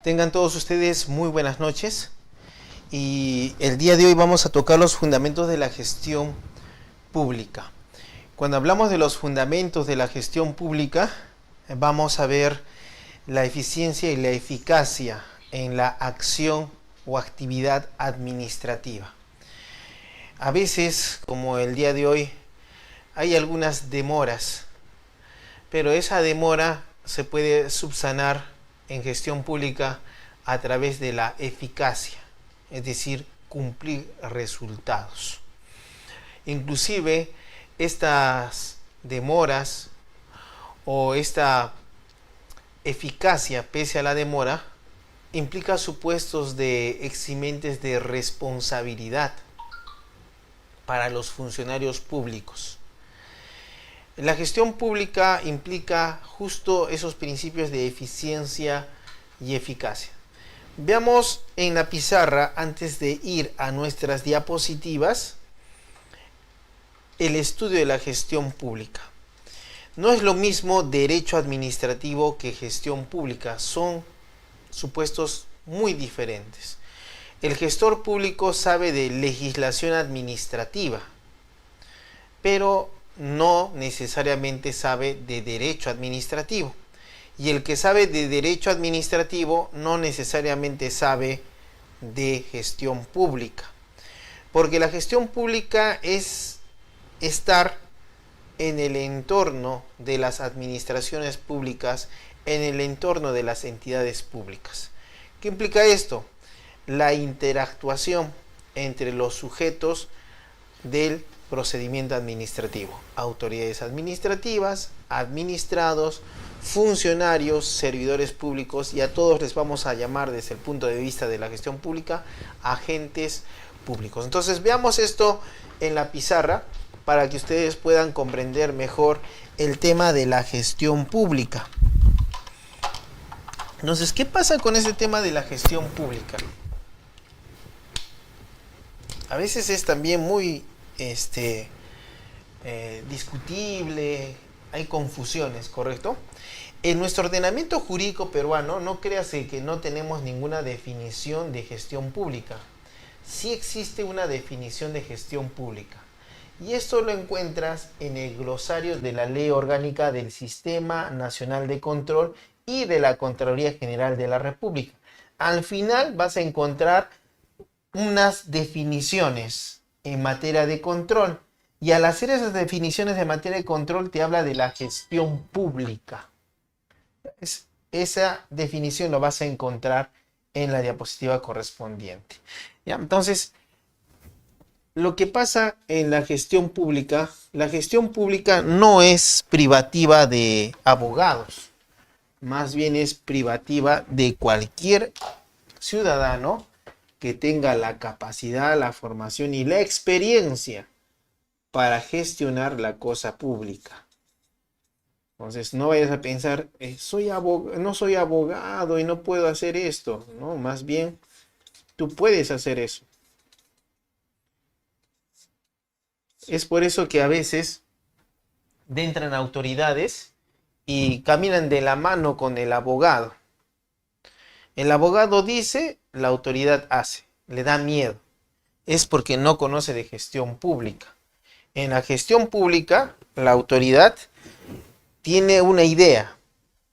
Tengan todos ustedes muy buenas noches y el día de hoy vamos a tocar los fundamentos de la gestión pública. Cuando hablamos de los fundamentos de la gestión pública, vamos a ver la eficiencia y la eficacia en la acción o actividad administrativa. A veces, como el día de hoy, hay algunas demoras, pero esa demora se puede subsanar en gestión pública a través de la eficacia, es decir, cumplir resultados. Inclusive estas demoras o esta eficacia pese a la demora implica supuestos de eximentes de responsabilidad para los funcionarios públicos. La gestión pública implica justo esos principios de eficiencia y eficacia. Veamos en la pizarra, antes de ir a nuestras diapositivas, el estudio de la gestión pública. No es lo mismo derecho administrativo que gestión pública, son supuestos muy diferentes. El gestor público sabe de legislación administrativa, pero no necesariamente sabe de derecho administrativo. Y el que sabe de derecho administrativo no necesariamente sabe de gestión pública. Porque la gestión pública es estar en el entorno de las administraciones públicas, en el entorno de las entidades públicas. ¿Qué implica esto? La interactuación entre los sujetos del procedimiento administrativo, autoridades administrativas, administrados, funcionarios, servidores públicos, y a todos les vamos a llamar desde el punto de vista de la gestión pública agentes públicos. Entonces veamos esto en la pizarra para que ustedes puedan comprender mejor el tema de la gestión pública. Entonces, ¿qué pasa con ese tema de la gestión pública? A veces es también muy discutible, hay confusiones, ¿correcto? En nuestro ordenamiento jurídico peruano, no creas que no tenemos ninguna definición de gestión pública. Sí existe una definición de gestión pública. Y esto lo encuentras en el glosario de la Ley Orgánica del Sistema Nacional de Control y de la Contraloría General de la República. Al final vas a encontrar unas definiciones en materia de control. Y al hacer esas definiciones de materia de control te habla de la gestión pública. Esa definición lo vas a encontrar en la diapositiva correspondiente. ¿Ya? Entonces, lo que pasa en la gestión pública no es privativa de abogados, más bien es privativa de cualquier ciudadano que tenga la capacidad, la formación y la experiencia para gestionar la cosa pública. Entonces, no vayas a pensar, no soy abogado y no puedo hacer esto. No, más bien, tú puedes hacer eso. Es por eso que a veces entran autoridades y caminan de la mano con el abogado. El abogado dice, la autoridad hace, le da miedo. Es porque no conoce de gestión pública. En la gestión pública, la autoridad tiene una idea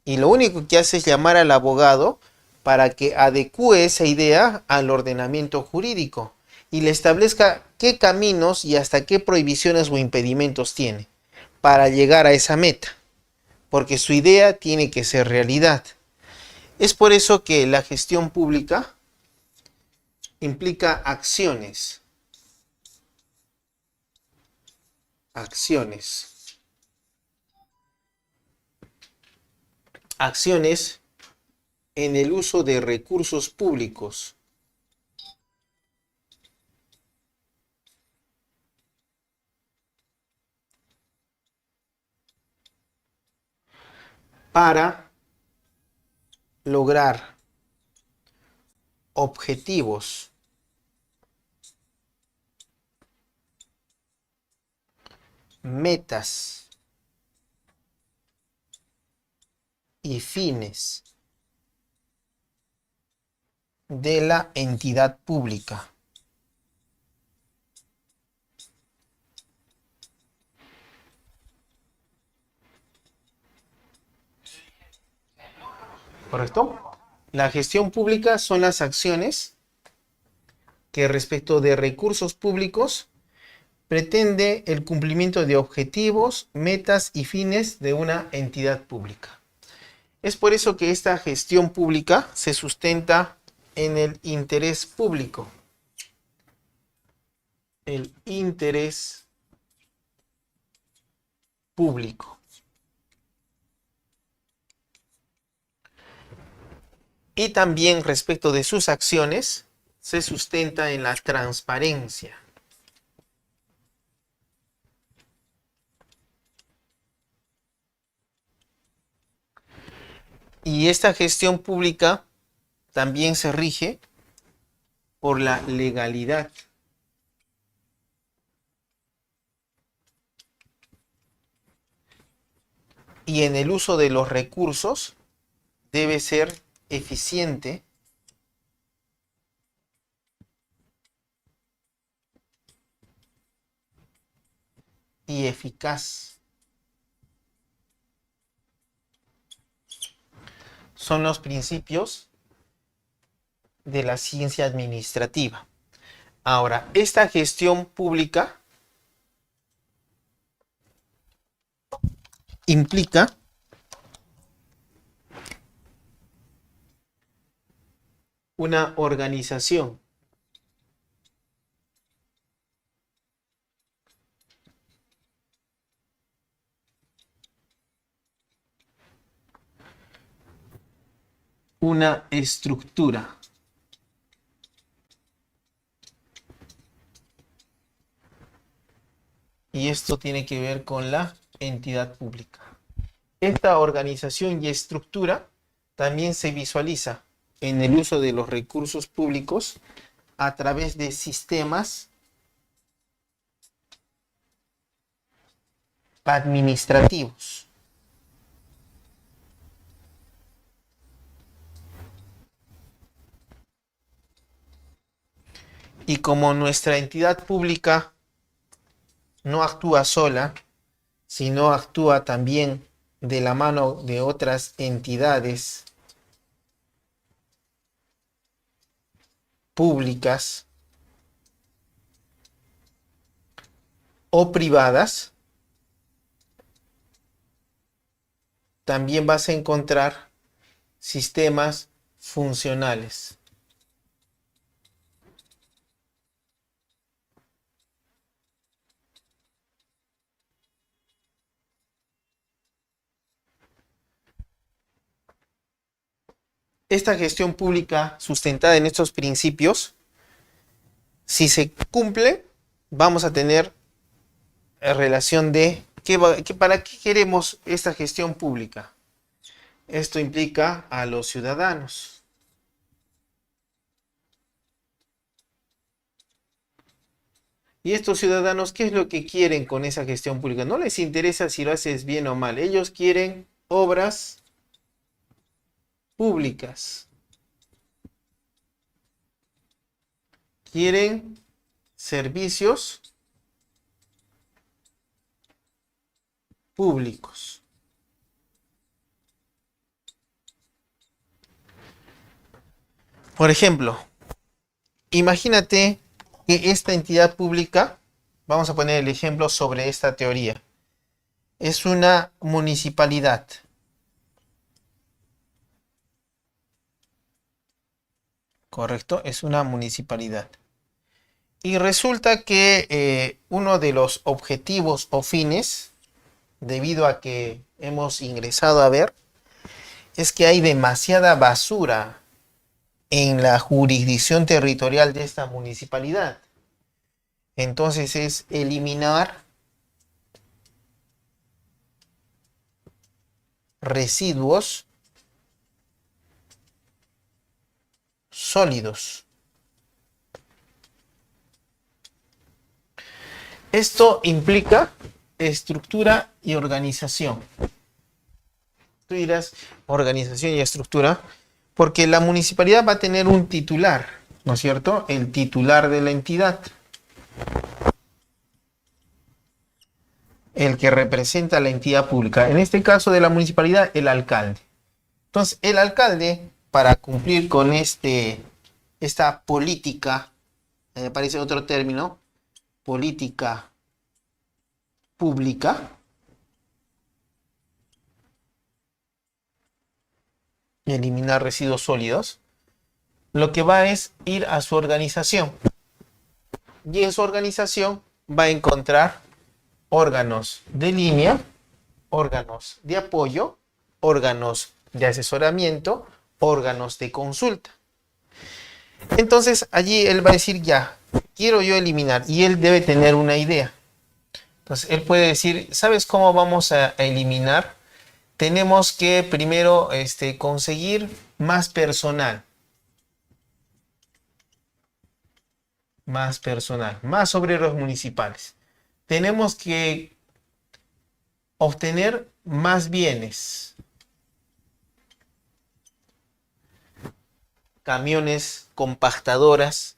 y lo único que hace es llamar al abogado para que adecúe esa idea al ordenamiento jurídico y le establezca qué caminos y hasta qué prohibiciones o impedimentos tiene para llegar a esa meta, porque su idea tiene que ser realidad. Es por eso que la gestión pública implica acciones. Acciones en el uso de recursos públicos para lograr objetivos, metas y fines de la entidad pública. ¿Correcto? La gestión pública son las acciones que respecto de recursos públicos pretende el cumplimiento de objetivos, metas y fines de una entidad pública. Es por eso que esta gestión pública se sustenta en el interés público. El interés público. Y también respecto de sus acciones, se sustenta en la transparencia. Y esta gestión pública también se rige por la legalidad. Y en el uso de los recursos debe ser eficiente y eficaz. Son los principios de la ciencia administrativa. Ahora, esta gestión pública implica una organización. Una estructura. Y esto tiene que ver con la entidad pública. Esta organización y estructura también se visualiza en el uso de los recursos públicos a través de sistemas administrativos. Y como nuestra entidad pública no actúa sola, sino actúa también de la mano de otras entidades públicas o privadas, también vas a encontrar sistemas funcionales. Esta gestión pública sustentada en estos principios, si se cumple, vamos a tener relación de ¿para qué queremos esta gestión pública? Esto implica a los ciudadanos. Y estos ciudadanos, ¿qué es lo que quieren con esa gestión pública? No les interesa si lo haces bien o mal. Ellos quieren obras públicas. Quieren servicios públicos. Por ejemplo, imagínate que esta entidad pública, vamos a poner el ejemplo sobre esta teoría, es una municipalidad. Correcto, es una municipalidad. Y resulta que uno de los objetivos o fines, debido a que hemos ingresado a ver, es que hay demasiada basura en la jurisdicción territorial de esta municipalidad. Entonces es eliminar residuos sólidos. Esto implica estructura y organización. Tú dirás, organización y estructura. Porque la municipalidad va a tener un titular, ¿no es cierto? El titular de la entidad. El que representa a la entidad pública. En este caso de la municipalidad, el alcalde. Entonces, el alcalde, para cumplir con esta política, me parece otro término, política pública, eliminar residuos sólidos, lo que va es ir a su organización. Y en su organización va a encontrar órganos de línea, órganos de apoyo, órganos de asesoramiento, órganos de consulta. Entonces allí él va a decir, ya, quiero yo eliminar, y él debe tener una idea. Entonces él puede decir, ¿sabes cómo vamos a eliminar? Tenemos que primero conseguir más personal, más obreros municipales. Tenemos que obtener más bienes, camiones, compactadoras.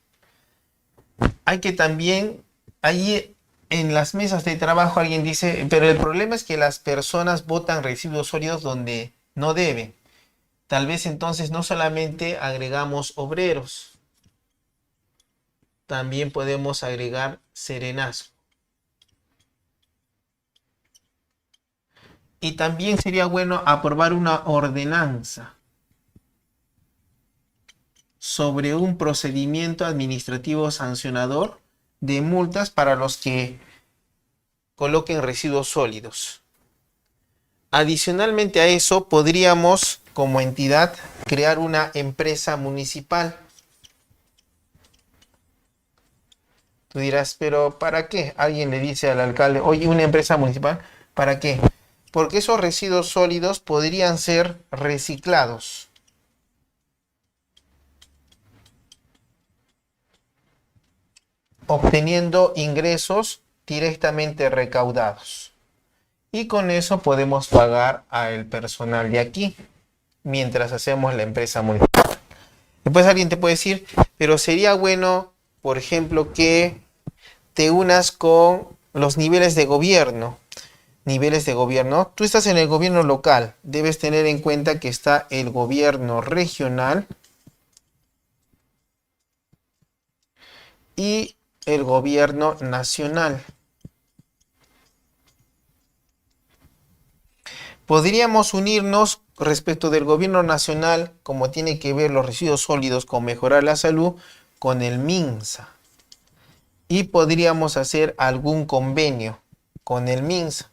Hay que también, allí en las mesas de trabajo alguien dice, pero el problema es que las personas botan residuos sólidos donde no deben. Tal vez entonces no solamente agregamos obreros, también podemos agregar serenazgo. Y también sería bueno aprobar una ordenanza sobre un procedimiento administrativo sancionador de multas para los que coloquen residuos sólidos. Adicionalmente a eso, podríamos como entidad crear una empresa municipal. Tú dirás, pero ¿para qué? Alguien le dice al alcalde, oye, una empresa municipal, ¿para qué? Porque esos residuos sólidos podrían ser reciclados. Obteniendo ingresos directamente recaudados. Y con eso podemos pagar al personal de aquí, mientras hacemos la empresa municipal. Después alguien te puede decir, pero sería bueno, por ejemplo, que te unas con los niveles de gobierno. Niveles de gobierno. Tú estás en el gobierno local. Debes tener en cuenta que está el gobierno regional y el gobierno nacional. Podríamos unirnos respecto del gobierno nacional, como tiene que ver los residuos sólidos con mejorar la salud, con el MINSA. Y podríamos hacer algún convenio con el MINSA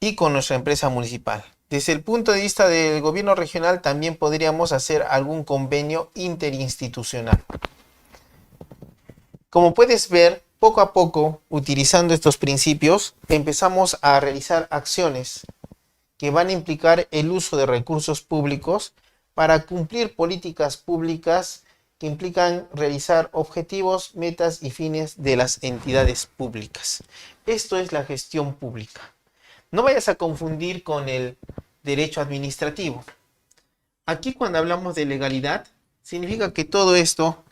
y con nuestra empresa municipal. Desde el punto de vista del gobierno regional, también podríamos hacer algún convenio interinstitucional. Como puedes ver, poco a poco, utilizando estos principios, empezamos a realizar acciones que van a implicar el uso de recursos públicos para cumplir políticas públicas que implican realizar objetivos, metas y fines de las entidades públicas. Esto es la gestión pública. No vayas a confundir con el derecho administrativo. Aquí cuando hablamos de legalidad, significa que todo esto,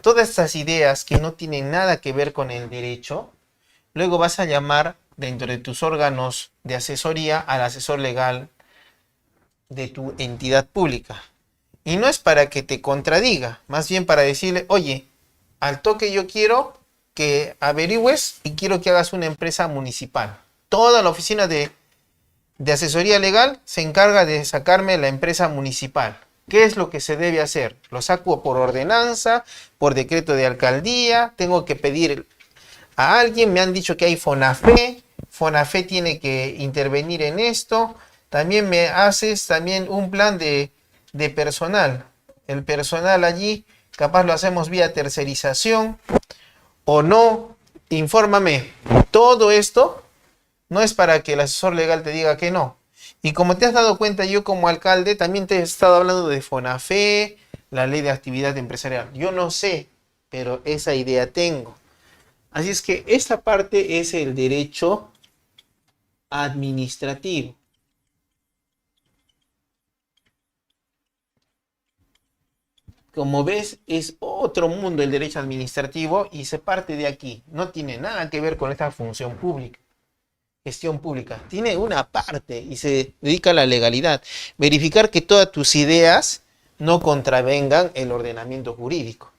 todas estas ideas que no tienen nada que ver con el derecho, luego vas a llamar dentro de tus órganos de asesoría al asesor legal de tu entidad pública. Y no es para que te contradiga, más bien para decirle, oye, al toque yo quiero que averigües y quiero que hagas una empresa municipal. Toda la oficina de asesoría legal se encarga de sacarme la empresa municipal. ¿Qué es lo que se debe hacer? Lo saco por ordenanza, por decreto de alcaldía, tengo que pedir a alguien, me han dicho que hay FONAFE, FONAFE tiene que intervenir en esto, también me haces también un plan de personal. El personal allí, capaz lo hacemos vía tercerización o no, infórmame. Todo esto no es para que el asesor legal te diga que no. Y como te has dado cuenta, yo como alcalde también te he estado hablando de FONAFE, la ley de actividad empresarial. Yo no sé, pero esa idea tengo. Así es que esta parte es el derecho administrativo. como ves, es otro mundo el derecho administrativo y se parte de aquí. No tiene nada que ver con esta función pública, gestión pública. Tiene una parte y se dedica a la legalidad. Verificar que todas tus ideas no contravengan el ordenamiento jurídico.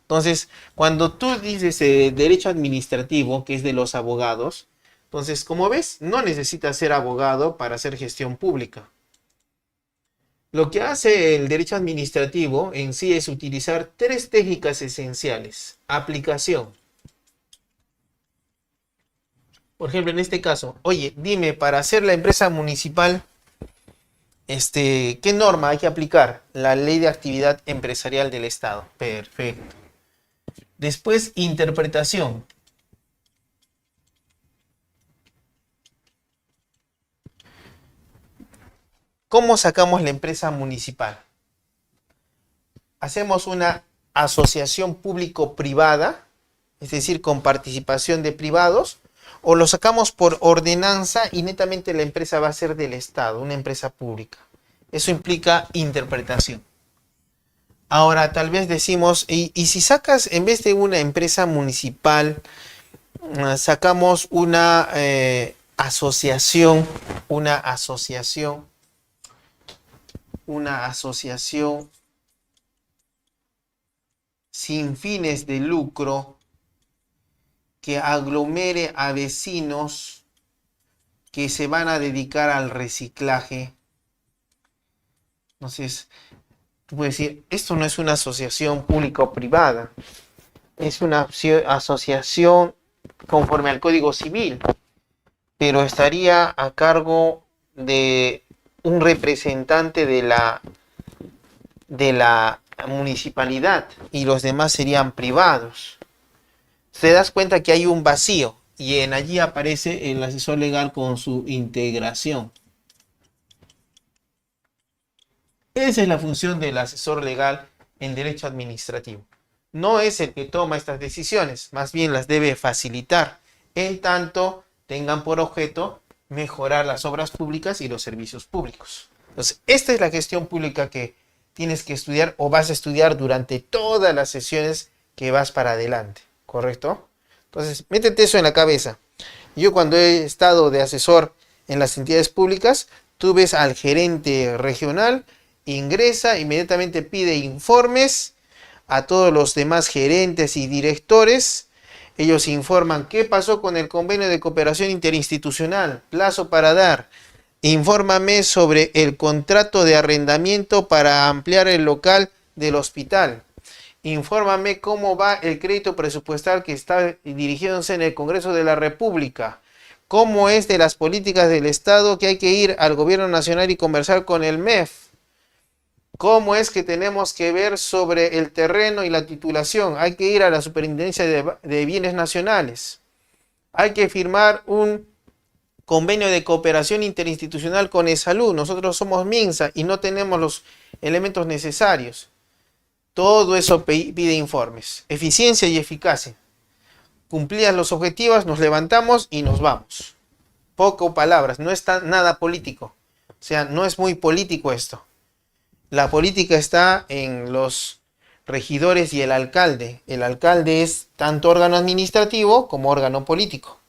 Entonces, cuando tú dices derecho administrativo, que es de los abogados, entonces, como ves, no necesitas ser abogado para hacer gestión pública. Lo que hace el derecho administrativo en sí es utilizar tres técnicas esenciales. Aplicación. Por ejemplo, en este caso, oye, dime, para hacer la empresa municipal, ¿qué norma hay que aplicar? La Ley de Actividad Empresarial del Estado. Perfecto. Después, interpretación. ¿Cómo sacamos la empresa municipal? Hacemos una asociación público-privada, es decir, con participación de privados, o lo sacamos por ordenanza y netamente la empresa va a ser del Estado, una empresa pública. Eso implica interpretación. Ahora, tal vez decimos, y si sacas, en vez de una empresa municipal, sacamos una asociación, una asociación sin fines de lucro que aglomere a vecinos que se van a dedicar al reciclaje. Entonces, tú puedes decir, esto no es una asociación público-privada, es una asociación conforme al Código Civil, pero estaría a cargo de un representante de la municipalidad y los demás serían privados. Te das cuenta que hay un vacío y en allí aparece el asesor legal con su integración. Esa es la función del asesor legal en derecho administrativo. No es el que toma estas decisiones, más bien las debe facilitar, en tanto tengan por objeto mejorar las obras públicas y los servicios públicos. Entonces, esta es la gestión pública que tienes que estudiar o vas a estudiar durante todas las sesiones que vas para adelante, ¿correcto? Entonces, métete eso en la cabeza. Yo cuando he estado de asesor en las entidades públicas, tú ves al gerente regional, ingresa, inmediatamente pide informes a todos los demás gerentes y directores. Ellos informan qué pasó con el convenio de cooperación interinstitucional, plazo para dar. Infórmame sobre el contrato de arrendamiento para ampliar el local del hospital. Infórmame cómo va el crédito presupuestal que está dirigiéndose en el Congreso de la República. Cómo es de las políticas del Estado que hay que ir al gobierno nacional y conversar con el MEF. Cómo es que tenemos que ver sobre el terreno y la titulación. Hay que ir a la Superintendencia de Bienes Nacionales. Hay que firmar un convenio de cooperación interinstitucional con ESALUD. Nosotros somos MINSA y no tenemos los elementos necesarios. Todo eso pide informes. Eficiencia y eficacia. Cumplidas los objetivos, nos levantamos y nos vamos. Poco palabras, no está nada político. O sea, no es muy político esto. La política está en los regidores y el alcalde. El alcalde es tanto órgano administrativo como órgano político.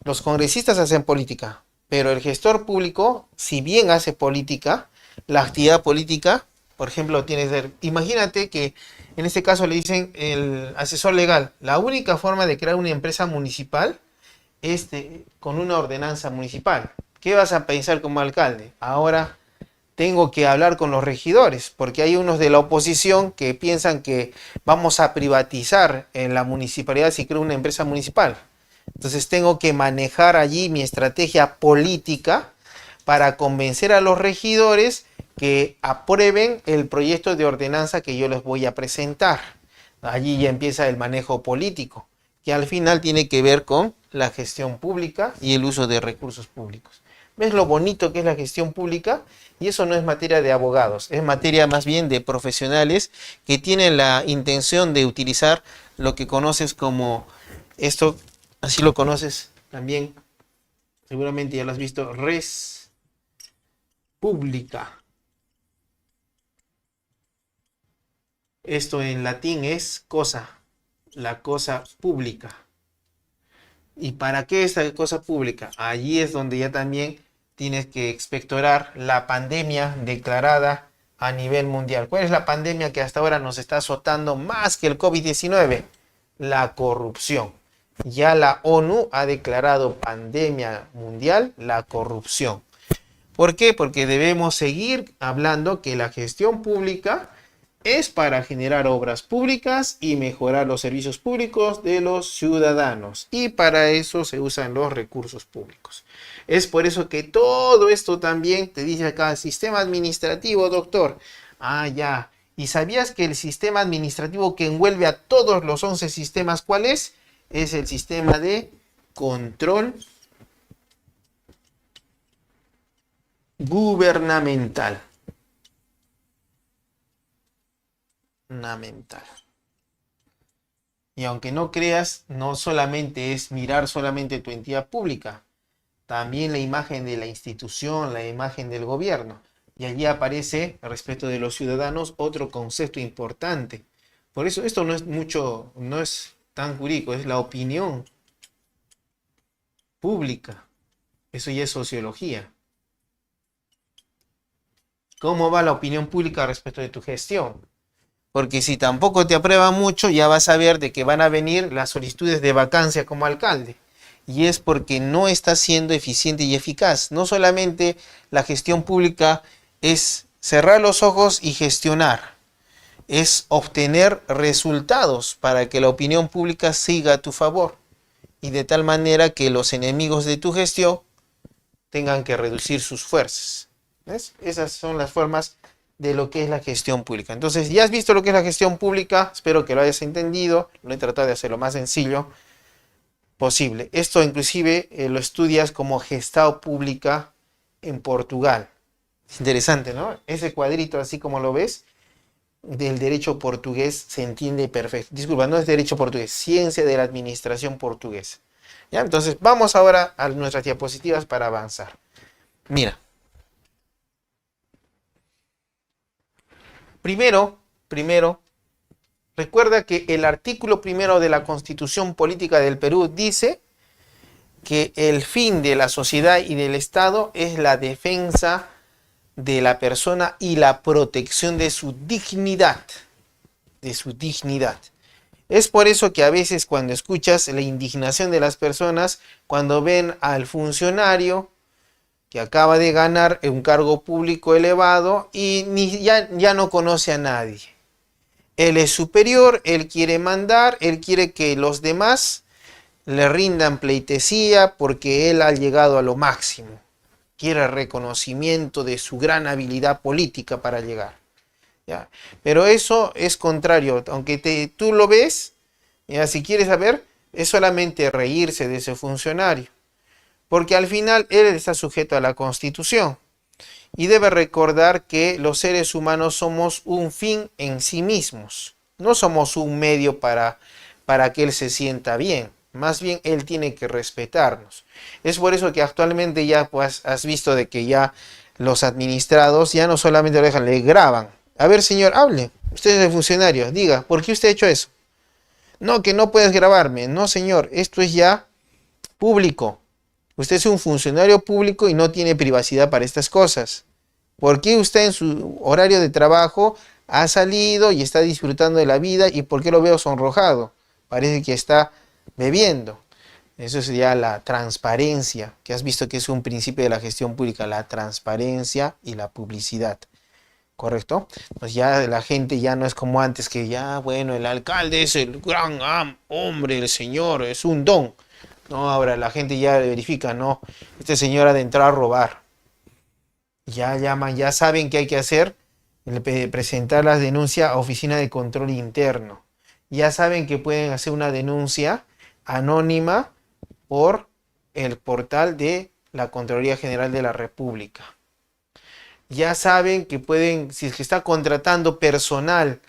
Los congresistas hacen política, pero el gestor público, si bien hace política, la actividad política, por ejemplo, imagínate que en este caso le dicen el asesor legal, la única forma de crear una empresa municipal es con una ordenanza municipal. ¿Qué vas a pensar como alcalde? Ahora tengo que hablar con los regidores, porque hay unos de la oposición que piensan que vamos a privatizar en la municipalidad si creo una empresa municipal. Entonces tengo que manejar allí mi estrategia política para convencer a los regidores que aprueben el proyecto de ordenanza que yo les voy a presentar. Allí ya empieza el manejo político, que al final tiene que ver con la gestión pública y el uso de recursos públicos. ¿Ves lo bonito que es la gestión pública? Y eso no es materia de abogados, es materia más bien de profesionales que tienen la intención de utilizar lo que conoces como esto, así lo conoces también, seguramente ya lo has visto, res pública. Esto en latín es cosa, la cosa pública. ¿Y para qué esta cosa pública? Allí es donde ya también tienes que expectorar la pandemia declarada a nivel mundial. ¿Cuál es la pandemia que hasta ahora nos está azotando más que el COVID-19? La corrupción. Ya la ONU ha declarado pandemia mundial la corrupción. ¿Por qué? Porque debemos seguir hablando que la gestión pública es para generar obras públicas y mejorar los servicios públicos de los ciudadanos. Y para eso se usan los recursos públicos. Es por eso que todo esto también te dice acá, sistema administrativo, doctor. Ah, ya. ¿Y sabías que el sistema administrativo que envuelve a todos los 11 sistemas, cuál es? Es el sistema de control gubernamental. Gubernamental. Y aunque no creas, no solamente es mirar solamente tu entidad pública, también la imagen de la institución, la imagen del gobierno. Y allí aparece, respecto de los ciudadanos, otro concepto importante. Por eso esto no es mucho, no es tan jurídico, es la opinión pública. Eso ya es sociología. ¿Cómo va la opinión pública respecto de tu gestión? Porque si tampoco te aprueban mucho, ya vas a ver de que van a venir las solicitudes de vacancia como alcalde. Y es porque no está siendo eficiente y eficaz. No solamente la gestión pública es cerrar los ojos y gestionar. Es obtener resultados para que la opinión pública siga a tu favor. Y de tal manera que los enemigos de tu gestión tengan que reducir sus fuerzas. ¿Ves? Esas son las formas de lo que es la gestión pública. Entonces, ya has visto lo que es la gestión pública, espero que lo hayas entendido, lo he tratado de hacer lo más sencillo posible. Esto inclusive lo estudias como gestão pública en Portugal. Interesante, ¿no? Ese cuadrito, así como lo ves, del derecho portugués se entiende perfecto. Disculpa, no es derecho portugués, ciencia de la administración portuguesa. ¿Ya? Entonces, vamos ahora a nuestras diapositivas para avanzar. Mira. Primero, recuerda que el artículo primero de la Constitución Política del Perú dice que el fin de la sociedad y del Estado es la defensa de la persona y la protección de su dignidad. Es por eso que a veces cuando escuchas la indignación de las personas, cuando ven al funcionario que acaba de ganar un cargo público elevado y ya no conoce a nadie. Él es superior, él quiere mandar, él quiere que los demás le rindan pleitesía porque él ha llegado a lo máximo. Quiere reconocimiento de su gran habilidad política para llegar. ¿Ya? Pero eso es contrario, aunque tú lo ves, ¿ya? Si quieres saber, es solamente reírse de ese funcionario. Porque al final él está sujeto a la Constitución y debe recordar que los seres humanos somos un fin en sí mismos. No somos un medio para que él se sienta bien. Más bien él tiene que respetarnos. Es por eso que actualmente ya pues, has visto de que ya los administrados ya no solamente lo dejan, le graban. A ver, señor, hable. Usted es el funcionario. Diga, ¿por qué usted ha hecho eso? No, que no puedes grabarme. No, señor, esto es ya público. Usted es un funcionario público y no tiene privacidad para estas cosas. ¿Por qué usted en su horario de trabajo ha salido y está disfrutando de la vida y por qué lo veo sonrojado? Parece que está bebiendo. Eso sería la transparencia, que has visto que es un principio de la gestión pública, la transparencia y la publicidad. ¿Correcto? Pues ya la gente ya no es como antes, que ya, bueno, el alcalde es el gran hombre, el señor, es un don. No, ahora la gente ya verifica, no, este señor ha de entrar a robar. Ya llaman, ya saben qué hay que hacer, presentar las denuncias a Oficina de Control Interno. Ya saben que pueden hacer una denuncia anónima por el portal de la Contraloría General de la República. Ya saben que pueden, si es que está contratando personal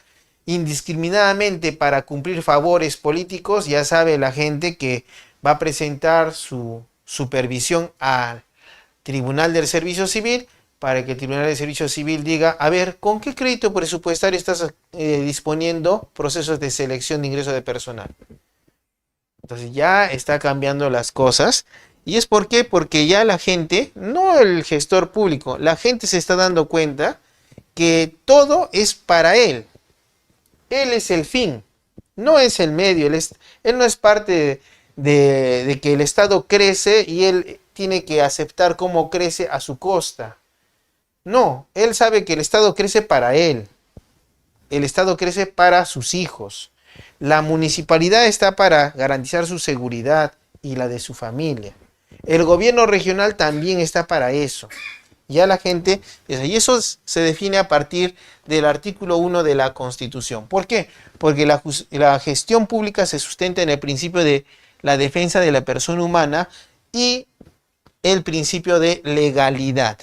indiscriminadamente para cumplir favores políticos, ya sabe la gente que va a presentar su supervisión al Tribunal del Servicio Civil para que el Tribunal de Servicio Civil diga, a ver, ¿con qué crédito presupuestario estás disponiendo procesos de selección de ingreso de personal? Entonces ya está cambiando las cosas. ¿Y es por qué? Porque ya la gente, no el gestor público, la gente se está dando cuenta que todo es para él. Él es el fin, no es el medio. Él no es parte de que el Estado crece y él tiene que aceptar cómo crece a su costa. No, él sabe que el Estado crece para él. El Estado crece para sus hijos. La municipalidad está para garantizar su seguridad y la de su familia. El gobierno regional también está para eso. Ya la gente, y eso se define a partir del artículo 1 de la Constitución. ¿Por qué? Porque la gestión pública se sustenta en el principio de la defensa de la persona humana y el principio de legalidad.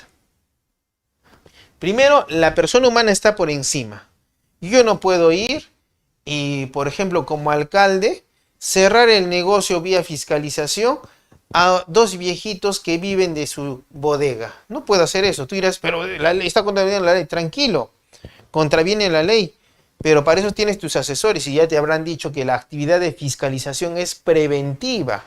Primero, la persona humana está por encima. Yo no puedo ir y, por ejemplo, como alcalde, cerrar el negocio vía fiscalización a dos viejitos que viven de su bodega. No puedo hacer eso. Tú dirás, pero la ley está contraviniendo la ley. Tranquilo, contraviene la ley. Pero para eso tienes tus asesores y ya te habrán dicho que la actividad de fiscalización es preventiva.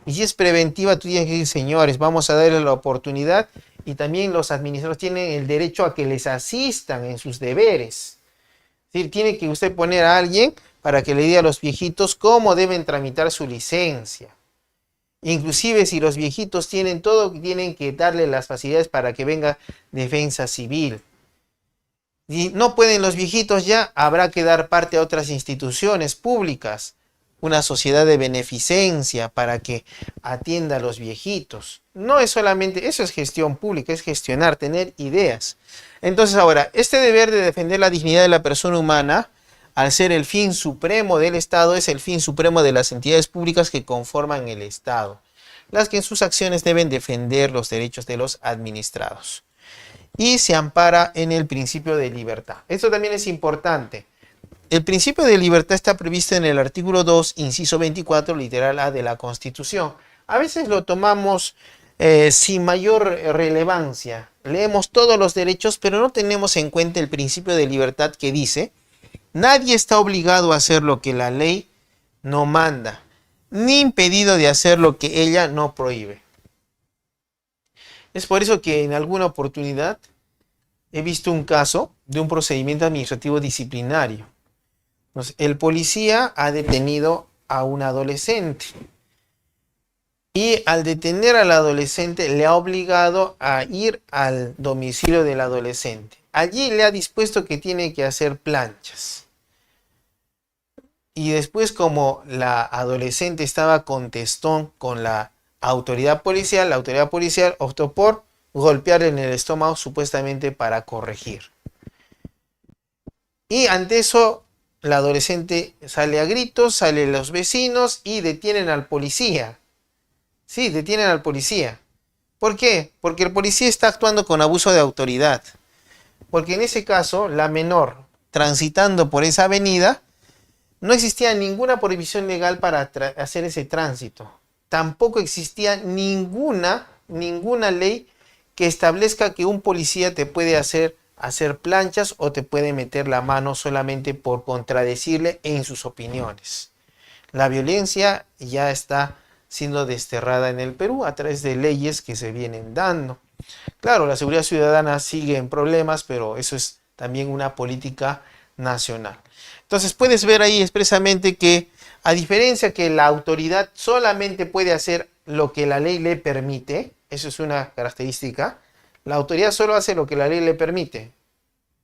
Y si es preventiva, tú tienes que decir, señores, vamos a darle la oportunidad, y también los administradores tienen el derecho a que les asistan en sus deberes. Es decir, tiene que usted poner a alguien para que le diga a los viejitos cómo deben tramitar su licencia. Inclusive si los viejitos tienen todo, tienen que darle las facilidades para que venga defensa civil. Si no pueden los viejitos ya, habrá que dar parte a otras instituciones públicas, una sociedad de beneficencia para que atienda a los viejitos. No es solamente, eso es gestión pública, es gestionar, tener ideas. Entonces ahora, este deber de defender la dignidad de la persona humana, al ser el fin supremo del Estado, es el fin supremo de las entidades públicas que conforman el Estado, las que en sus acciones deben defender los derechos de los administrados. Y se ampara en el principio de libertad. Esto también es importante. El principio de libertad está previsto en el artículo 2, inciso 24, literal A de la Constitución. A veces lo tomamos sin mayor relevancia. Leemos todos los derechos, pero no tenemos en cuenta el principio de libertad que dice: nadie está obligado a hacer lo que la ley no manda, ni impedido de hacer lo que ella no prohíbe. Es por eso que en alguna oportunidad he visto un caso de un procedimiento administrativo disciplinario. Entonces, el policía ha detenido a un adolescente y al detener al adolescente le ha obligado a ir al domicilio del adolescente. Allí le ha dispuesto que tiene que hacer planchas. Y después, como la adolescente estaba contestón con la autoridad policial optó por golpearle en el estómago supuestamente para corregir. Y ante eso, la adolescente sale a gritos, salen los vecinos y detienen al policía. Sí, detienen al policía. ¿Por qué? Porque el policía está actuando con abuso de autoridad. Porque en ese caso, la menor, transitando por esa avenida, no existía ninguna prohibición legal para hacer ese tránsito. Tampoco existía ninguna ley que establezca que un policía te puede hacer planchas o te puede meter la mano solamente por contradecirle en sus opiniones. La violencia ya está siendo desterrada en el Perú a través de leyes que se vienen dando. Claro, la seguridad ciudadana sigue en problemas, pero eso es también una política nacional. Entonces puedes ver ahí expresamente que, a diferencia que la autoridad solamente puede hacer lo que la ley le permite, eso es una característica, la autoridad solo hace lo que la ley le permite.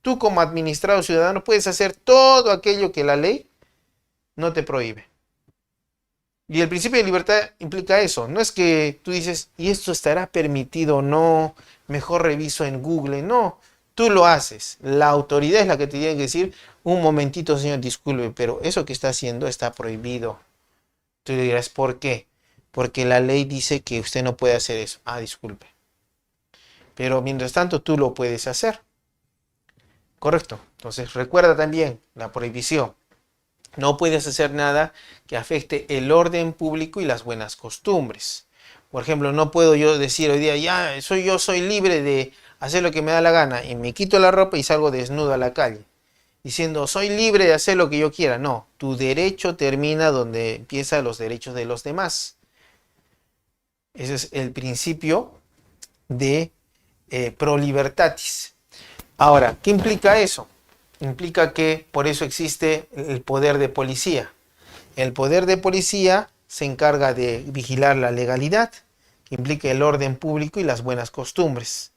Tú como administrado ciudadano puedes hacer todo aquello que la ley no te prohíbe. Y el principio de libertad implica eso. No es que tú dices, ¿y esto estará permitido o no? Mejor reviso en Google. No, tú lo haces. La autoridad es la que te tiene que decir, un momentito, señor, disculpe, pero eso que está haciendo está prohibido. Tú le dirás, ¿por qué? Porque la ley dice que usted no puede hacer eso. Ah, disculpe. Pero mientras tanto tú lo puedes hacer. Correcto. Entonces recuerda también la prohibición. No puedes hacer nada que afecte el orden público y las buenas costumbres. Por ejemplo, no puedo yo decir hoy día, yo soy libre de hacer lo que me da la gana y me quito la ropa y salgo desnudo a la calle, diciendo soy libre de hacer lo que yo quiera. No, tu derecho termina donde empiezan los derechos de los demás. Ese es el principio de pro libertatis. Ahora, ¿qué implica eso? Implica que por eso existe el poder de policía. El poder de policía se encarga de vigilar la legalidad, que implica el orden público y las buenas costumbres.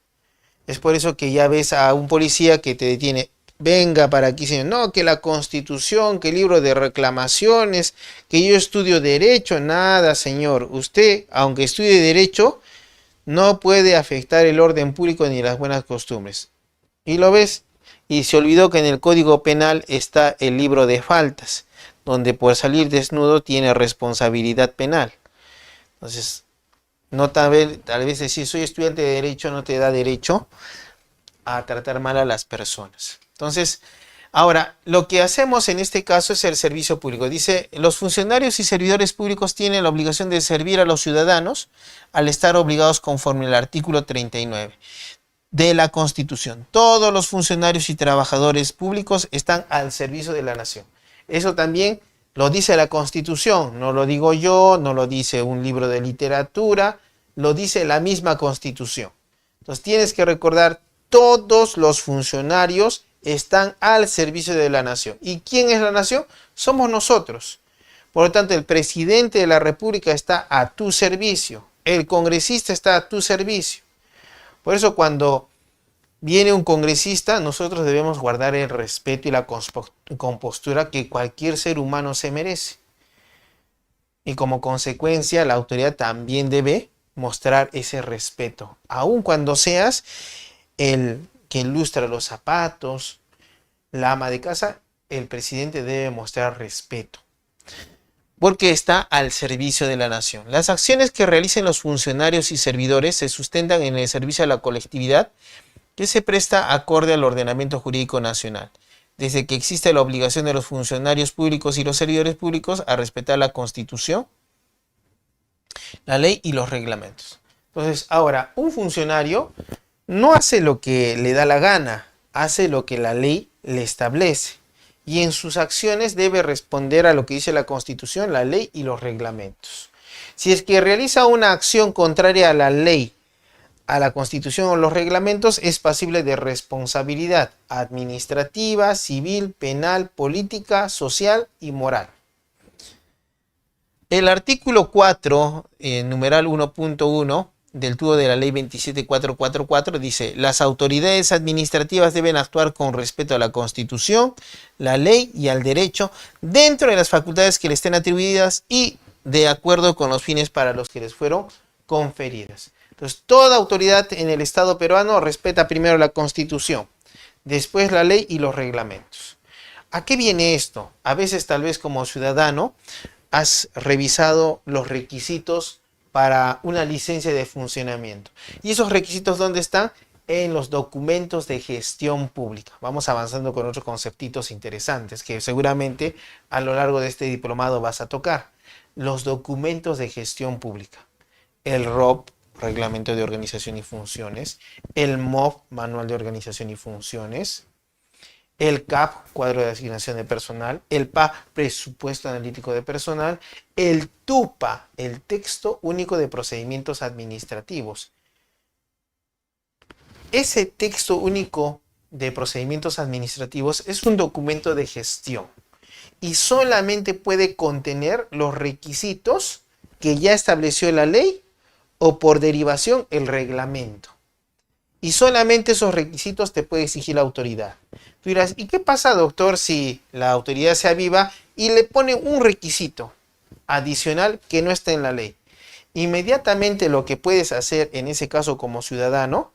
Es por eso que ya ves a un policía que te detiene. Venga para aquí, señor. No, que la Constitución, que el libro de reclamaciones, que yo estudio derecho. Nada, señor. Usted, aunque estudie derecho, no puede afectar el orden público ni las buenas costumbres. Y lo ves. Y se olvidó que en el Código Penal está el libro de faltas, donde por salir desnudo tiene responsabilidad penal. Entonces, no tal vez decir soy estudiante de derecho no te da derecho a tratar mal a las personas. Entonces, ahora, lo que hacemos en este caso es el servicio público. Dice, los funcionarios y servidores públicos tienen la obligación de servir a los ciudadanos al estar obligados conforme al artículo 39 de la Constitución. Todos los funcionarios y trabajadores públicos están al servicio de la nación. Eso también lo dice la Constitución, no lo digo yo, no lo dice un libro de literatura, lo dice la misma Constitución. Entonces tienes que recordar, todos los funcionarios están al servicio de la nación. ¿Y quién es la nación? Somos nosotros. Por lo tanto, el presidente de la República está a tu servicio, el congresista está a tu servicio. Por eso cuando viene un congresista, nosotros debemos guardar el respeto y la compostura que cualquier ser humano se merece. Y como consecuencia, la autoridad también debe mostrar ese respeto. Aun cuando seas el que ilustra los zapatos, la ama de casa, el presidente debe mostrar respeto, porque está al servicio de la nación. Las acciones que realicen los funcionarios y servidores se sustentan en el servicio a la colectividad que se presta acorde al ordenamiento jurídico nacional, desde que existe la obligación de los funcionarios públicos y los servidores públicos a respetar la Constitución, la ley y los reglamentos. Entonces, ahora, un funcionario no hace lo que le da la gana, hace lo que la ley le establece. Y en sus acciones debe responder a lo que dice la Constitución, la ley y los reglamentos. Si es que realiza una acción contraria a la ley, a la Constitución o los reglamentos, es pasible de responsabilidad administrativa, civil, penal, política, social y moral. El artículo 4, numeral 1.1 del TUDO de la ley 27444 dice: las autoridades administrativas deben actuar con respeto a la Constitución, la ley y al derecho dentro de las facultades que les estén atribuidas y de acuerdo con los fines para los que les fueron conferidas. Entonces, toda autoridad en el Estado peruano respeta primero la Constitución, después la ley y los reglamentos. ¿A qué viene esto? A veces, tal vez como ciudadano, has revisado los requisitos para una licencia de funcionamiento. ¿Y esos requisitos dónde están? En los documentos de gestión pública. Vamos avanzando con otros conceptitos interesantes que seguramente a lo largo de este diplomado vas a tocar. Los documentos de gestión pública. El ROP, Reglamento de Organización y Funciones. El MOF, Manual de Organización y Funciones. El CAP, Cuadro de Asignación de Personal. El PA, Presupuesto Analítico de Personal. El TUPA, el Texto Único de Procedimientos Administrativos. Ese Texto Único de Procedimientos Administrativos es un documento de gestión y solamente puede contener los requisitos que ya estableció la ley o por derivación el reglamento. Y solamente esos requisitos te puede exigir la autoridad. Tú dirás, ¿y qué pasa, doctor, si la autoridad se aviva y le pone un requisito adicional que no está en la ley? Inmediatamente lo que puedes hacer en ese caso como ciudadano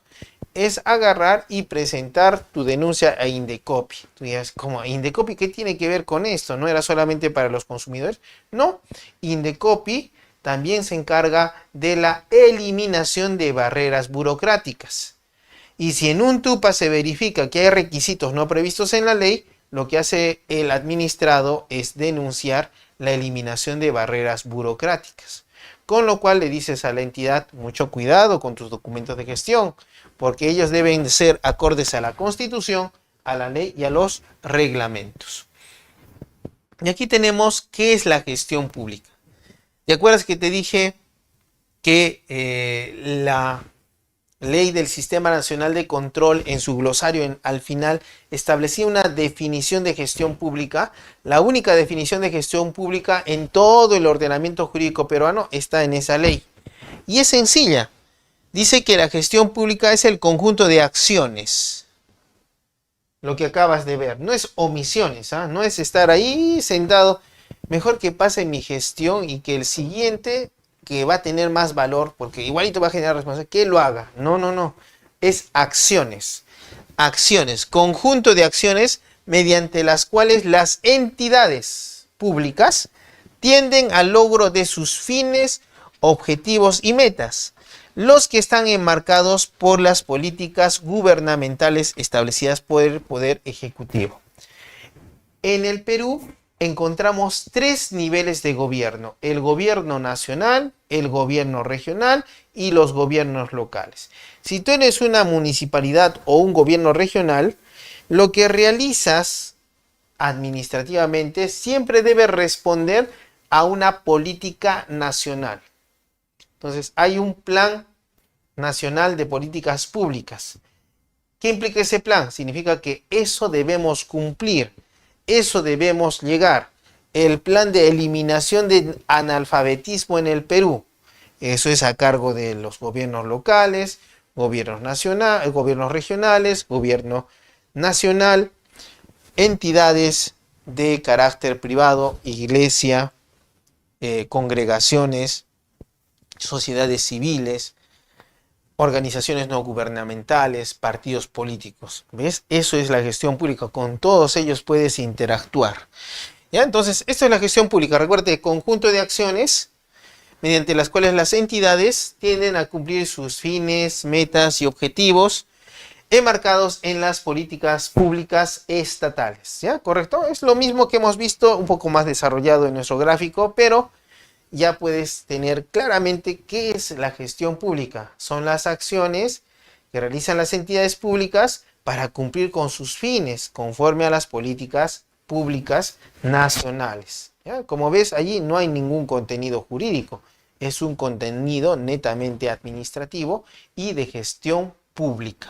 es agarrar y presentar tu denuncia a Indecopi. Tú dirás, ¿cómo? ¿Indecopi qué tiene que ver con esto? ¿No era solamente para los consumidores? No, Indecopi también se encarga de la eliminación de barreras burocráticas. Y si en un TUPA se verifica que hay requisitos no previstos en la ley, lo que hace el administrado es denunciar la eliminación de barreras burocráticas. Con lo cual le dices a la entidad, mucho cuidado con tus documentos de gestión, porque ellos deben ser acordes a la Constitución, a la ley y a los reglamentos. Y aquí tenemos qué es la gestión pública. ¿Te acuerdas que te dije que la ley del Sistema Nacional de Control en su glosario al final establecía una definición de gestión pública? La única definición de gestión pública en todo el ordenamiento jurídico peruano está en esa ley. Y es sencilla. Dice que la gestión pública es el conjunto de acciones. Lo que acabas de ver. No es omisiones, ¿ah? No es estar ahí sentado. Mejor que pase mi gestión y que el siguiente, que va a tener más valor, porque igualito va a generar responsabilidad, que lo haga. No, no, no. Es acciones. Acciones. Conjunto de acciones mediante las cuales las entidades públicas tienden al logro de sus fines, objetivos y metas, los que están enmarcados por las políticas gubernamentales establecidas por el Poder Ejecutivo. En el Perú encontramos tres niveles de gobierno: el gobierno nacional, el gobierno regional y los gobiernos locales. Si tú eres una municipalidad o un gobierno regional, lo que realizas administrativamente siempre debe responder a una política nacional. Entonces, hay un plan nacional de políticas públicas. ¿Qué implica ese plan? Significa que eso debemos cumplir, eso debemos llegar. El plan de eliminación del analfabetismo en el Perú, eso es a cargo de los gobiernos locales, gobiernos nacionales, gobiernos regionales, gobierno nacional, entidades de carácter privado, iglesia, congregaciones, sociedades civiles, organizaciones no gubernamentales, partidos políticos. ¿Ves? Eso es la gestión pública. Con todos ellos puedes interactuar. ¿Ya? Entonces, esto es la gestión pública. Recuerde, conjunto de acciones mediante las cuales las entidades tienden a cumplir sus fines, metas y objetivos enmarcados en las políticas públicas estatales. ¿Ya? ¿Correcto? Es lo mismo que hemos visto, un poco más desarrollado en nuestro gráfico, pero ya puedes tener claramente qué es la gestión pública. Son las acciones que realizan las entidades públicas para cumplir con sus fines conforme a las políticas públicas nacionales. ¿Ya? Como ves, allí no hay ningún contenido jurídico. Es un contenido netamente administrativo y de gestión pública.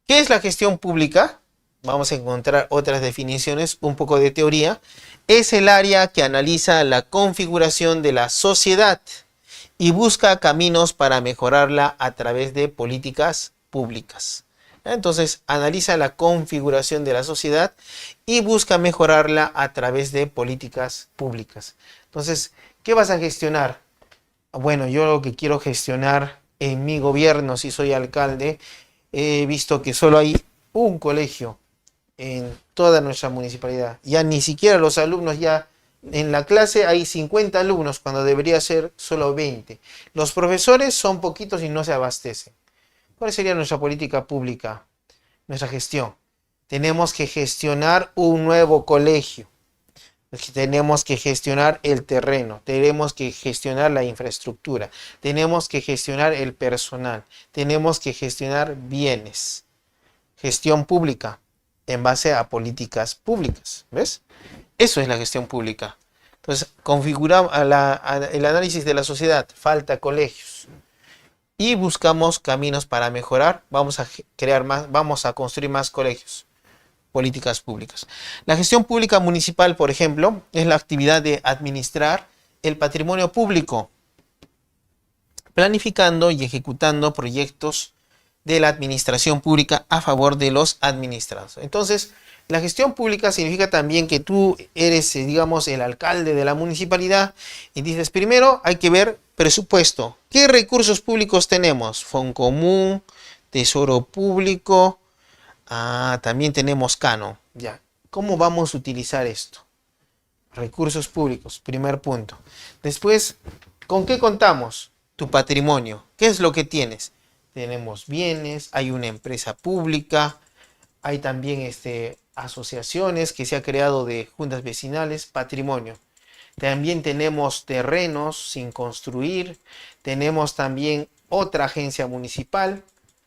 ¿Qué es la gestión pública? Vamos a encontrar otras definiciones, un poco de teoría. Es el área que analiza la configuración de la sociedad y busca caminos para mejorarla a través de políticas públicas. Entonces, analiza la configuración de la sociedad y busca mejorarla a través de políticas públicas. Entonces, ¿qué vas a gestionar? Bueno, yo lo que quiero gestionar en mi gobierno, si soy alcalde, he visto que solo hay un colegio en toda nuestra municipalidad. Ya ni siquiera los alumnos, ya en la clase hay 50 alumnos cuando debería ser solo 20. Los profesores son poquitos y no se abastecen. ¿Cuál sería nuestra política pública? Nuestra gestión. Tenemos que gestionar un nuevo colegio. Tenemos que gestionar el terreno, tenemos que gestionar la infraestructura, tenemos que gestionar el personal, tenemos que gestionar bienes. Gestión pública en base a políticas públicas. ¿Ves? Eso es la gestión pública. Entonces, configuramos el análisis de la sociedad. Falta colegios. Y buscamos caminos para mejorar. Vamos a crear más, vamos a construir más colegios. Políticas públicas. La gestión pública municipal, por ejemplo, es la actividad de administrar el patrimonio público, planificando y ejecutando proyectos de la administración pública a favor de los administrados. Entonces, la gestión pública significa también que tú eres, digamos, el alcalde de la municipalidad y dices, primero hay que ver presupuesto. ¿Qué recursos públicos tenemos? Foncomún, Tesoro Público, también tenemos Cano. Ya. ¿Cómo vamos a utilizar esto? Recursos públicos, primer punto. Después, ¿con qué contamos? Tu patrimonio. ¿Qué es lo que tienes? Tenemos bienes, hay una empresa pública, hay también asociaciones que se ha creado de juntas vecinales, patrimonio. también tenemos terrenos sin construir, tenemos también otra agencia municipal,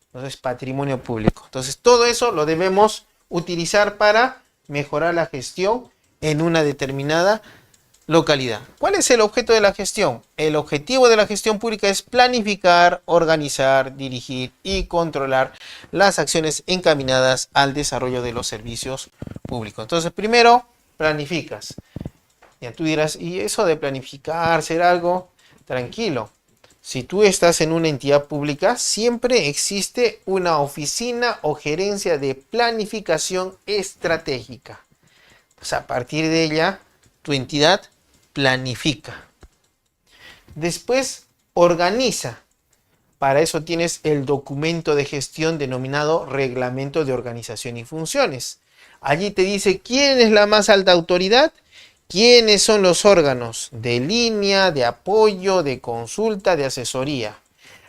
entonces patrimonio público. Entonces todo eso lo debemos utilizar para mejorar la gestión en una determinada localidad. ¿Cuál es el objeto de la gestión? El objetivo de la gestión pública es planificar, organizar, dirigir y controlar las acciones encaminadas al desarrollo de los servicios públicos. Entonces, primero, planificas. Ya tú dirás, ¿y eso de planificar, ser algo? Tranquilo. Si tú estás en una entidad pública, siempre existe una oficina o gerencia de planificación estratégica. Pues a partir de ella, tu entidad planifica. Después, organiza. Para eso tienes el documento de gestión denominado Reglamento de Organización y Funciones. Allí te dice quién es la más alta autoridad, quiénes son los órganos de línea, de apoyo, de consulta, de asesoría.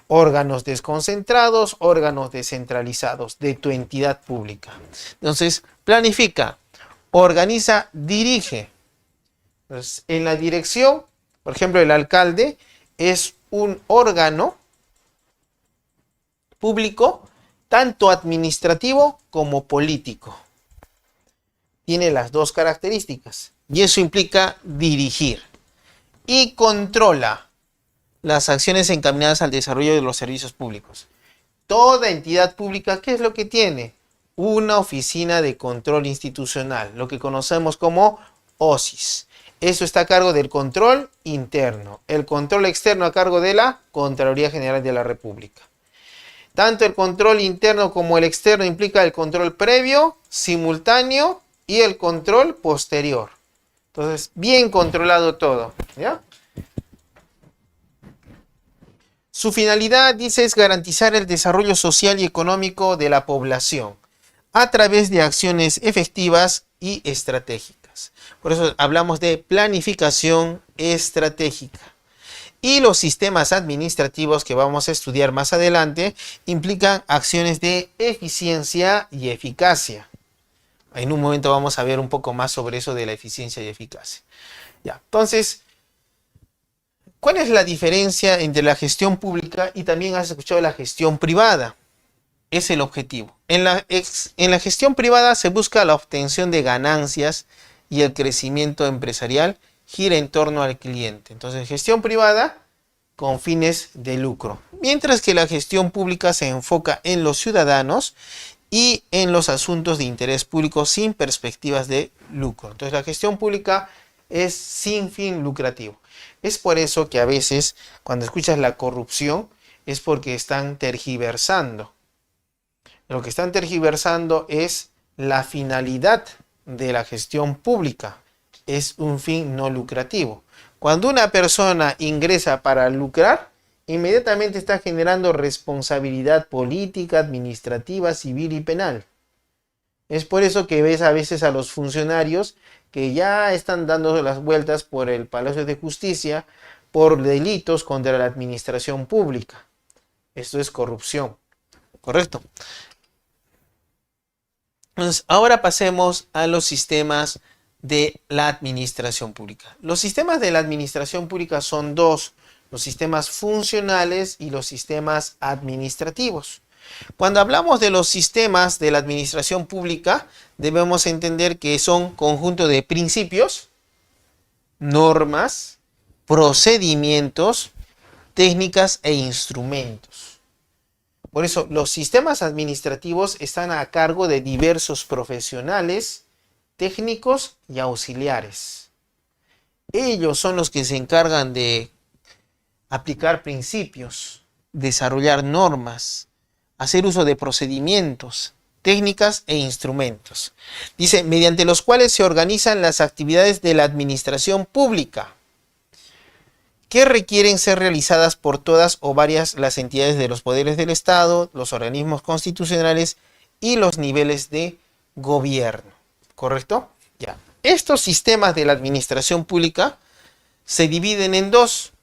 Órganos desconcentrados, órganos descentralizados de tu entidad pública. Entonces, planifica, organiza, dirige. Entonces, en la dirección, por ejemplo, el alcalde es un órgano público, tanto administrativo como político. Tiene las dos características y eso implica dirigir y controla las acciones encaminadas al desarrollo de los servicios públicos. Toda entidad pública, ¿qué es lo que tiene? Una oficina de control institucional, lo que conocemos como OSIS. Eso está a cargo del control interno. El control externo a cargo de la Contraloría General de la República. Tanto el control interno como el externo implica el control previo, simultáneo y el control posterior. Entonces, bien controlado todo, ¿ya? Su finalidad, dice, es garantizar el desarrollo social y económico de la población a través de acciones efectivas y estratégicas. Por eso hablamos de planificación estratégica. Y los sistemas administrativos que vamos a estudiar más adelante implican acciones de eficiencia y eficacia. En un momento vamos a ver un poco más sobre eso de la eficiencia y eficacia. Ya, entonces, ¿cuál es la diferencia entre la gestión pública y también has escuchado la gestión privada? Es el objetivo. En la gestión privada se busca la obtención de ganancias y el crecimiento empresarial gira en torno al cliente. Entonces, gestión privada con fines de lucro. Mientras que la gestión pública se enfoca en los ciudadanos y en los asuntos de interés público sin perspectivas de lucro. Entonces, la gestión pública es sin fin lucrativo. Es por eso que a veces, cuando escuchas la corrupción, es porque están tergiversando. Lo que están tergiversando es la finalidad de la gestión pública. Es un fin no lucrativo. Cuando una persona ingresa para lucrar, inmediatamente está generando responsabilidad política, administrativa, civil y penal. Es por eso que ves a veces a los funcionarios que ya están dando las vueltas por el Palacio de Justicia por delitos contra la administración pública. Esto es corrupción, ¿correcto? Entonces, ahora pasemos a los sistemas de la administración pública. Los sistemas de la administración pública son dos: los sistemas funcionales y los sistemas administrativos. Cuando hablamos de los sistemas de la administración pública, debemos entender que son conjunto de principios, normas, procedimientos, técnicas e instrumentos. Por eso, los sistemas administrativos están a cargo de diversos profesionales, técnicos y auxiliares. Ellos son los que se encargan de aplicar principios, desarrollar normas, hacer uso de procedimientos, técnicas e instrumentos. Dice, mediante los cuales se organizan las actividades de la administración pública, que requieren ser realizadas por todas o varias las entidades de los poderes del Estado, los organismos constitucionales y los niveles de gobierno. ¿Correcto? Ya. Estos sistemas de la administración pública se dividen en dos.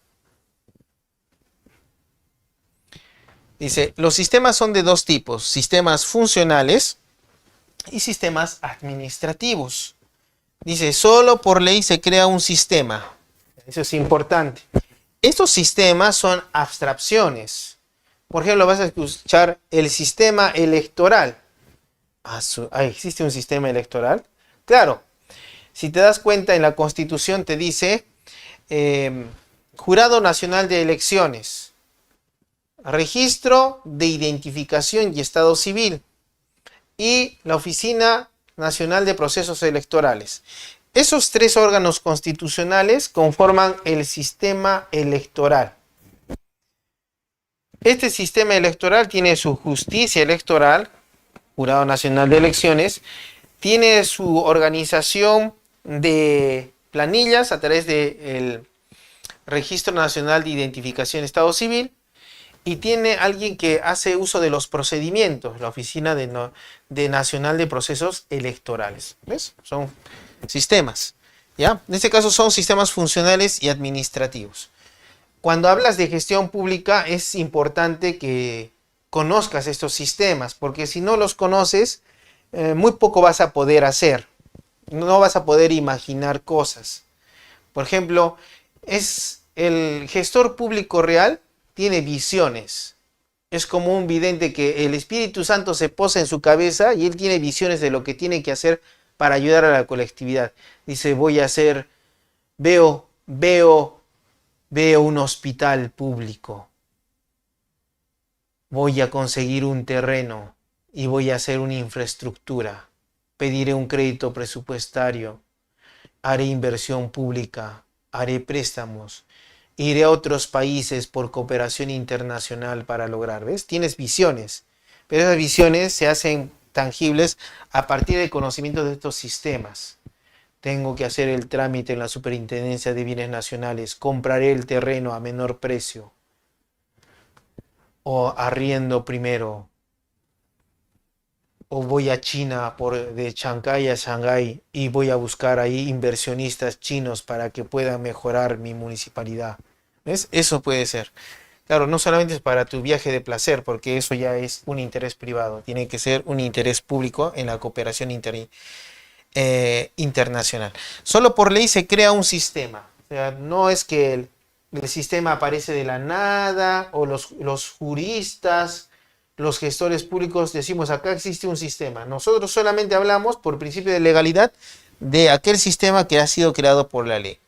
Dice, los sistemas son de dos tipos: sistemas funcionales y sistemas administrativos. Dice, solo por ley se crea un sistema. Eso es importante. Estos sistemas son abstracciones. Por ejemplo, vas a escuchar el sistema electoral. ¿Existe un sistema electoral? Claro. Si te das cuenta, en la Constitución te dice Jurado Nacional de Elecciones, Registro de Identificación y Estado Civil y la Oficina Nacional de Procesos Electorales. Esos tres órganos constitucionales conforman el sistema electoral. Este sistema electoral tiene su justicia electoral, Jurado Nacional de Elecciones, tiene su organización de planillas a través del Registro Nacional de Identificación Estado Civil y tiene alguien que hace uso de los procedimientos, la Oficina de Nacional de Procesos Electorales. ¿Ves? Son sistemas, ¿ya? En este caso son sistemas funcionales y administrativos. Cuando hablas de gestión pública es importante que conozcas estos sistemas, porque si no los conoces, muy poco vas a poder hacer. No vas a poder imaginar cosas. Por ejemplo, el gestor público real tiene visiones. Es como un vidente que el Espíritu Santo se posa en su cabeza y él tiene visiones de lo que tiene que hacer para ayudar a la colectividad. Dice, veo un hospital público. Voy a conseguir un terreno y voy a hacer una infraestructura. Pediré un crédito presupuestario. Haré inversión pública. Haré préstamos. Iré a otros países por cooperación internacional para lograr. ¿Ves? Tienes visiones. Pero esas visiones se hacen tangibles a partir del conocimiento de estos sistemas. Tengo que hacer el trámite en la Superintendencia de Bienes Nacionales. Compraré el terreno a menor precio. O arriendo primero. O voy a China de Chancay a Shanghái y voy a buscar ahí inversionistas chinos para que puedan mejorar mi municipalidad. ¿Ves? Eso puede ser. Claro, no solamente es para tu viaje de placer, porque eso ya es un interés privado. Tiene que ser un interés público en la cooperación internacional. Solo por ley se crea un sistema. O sea, no es que el sistema aparece de la nada o los juristas, los gestores públicos decimos acá existe un sistema. Nosotros solamente hablamos por principio de legalidad de aquel sistema que ha sido creado por la ley.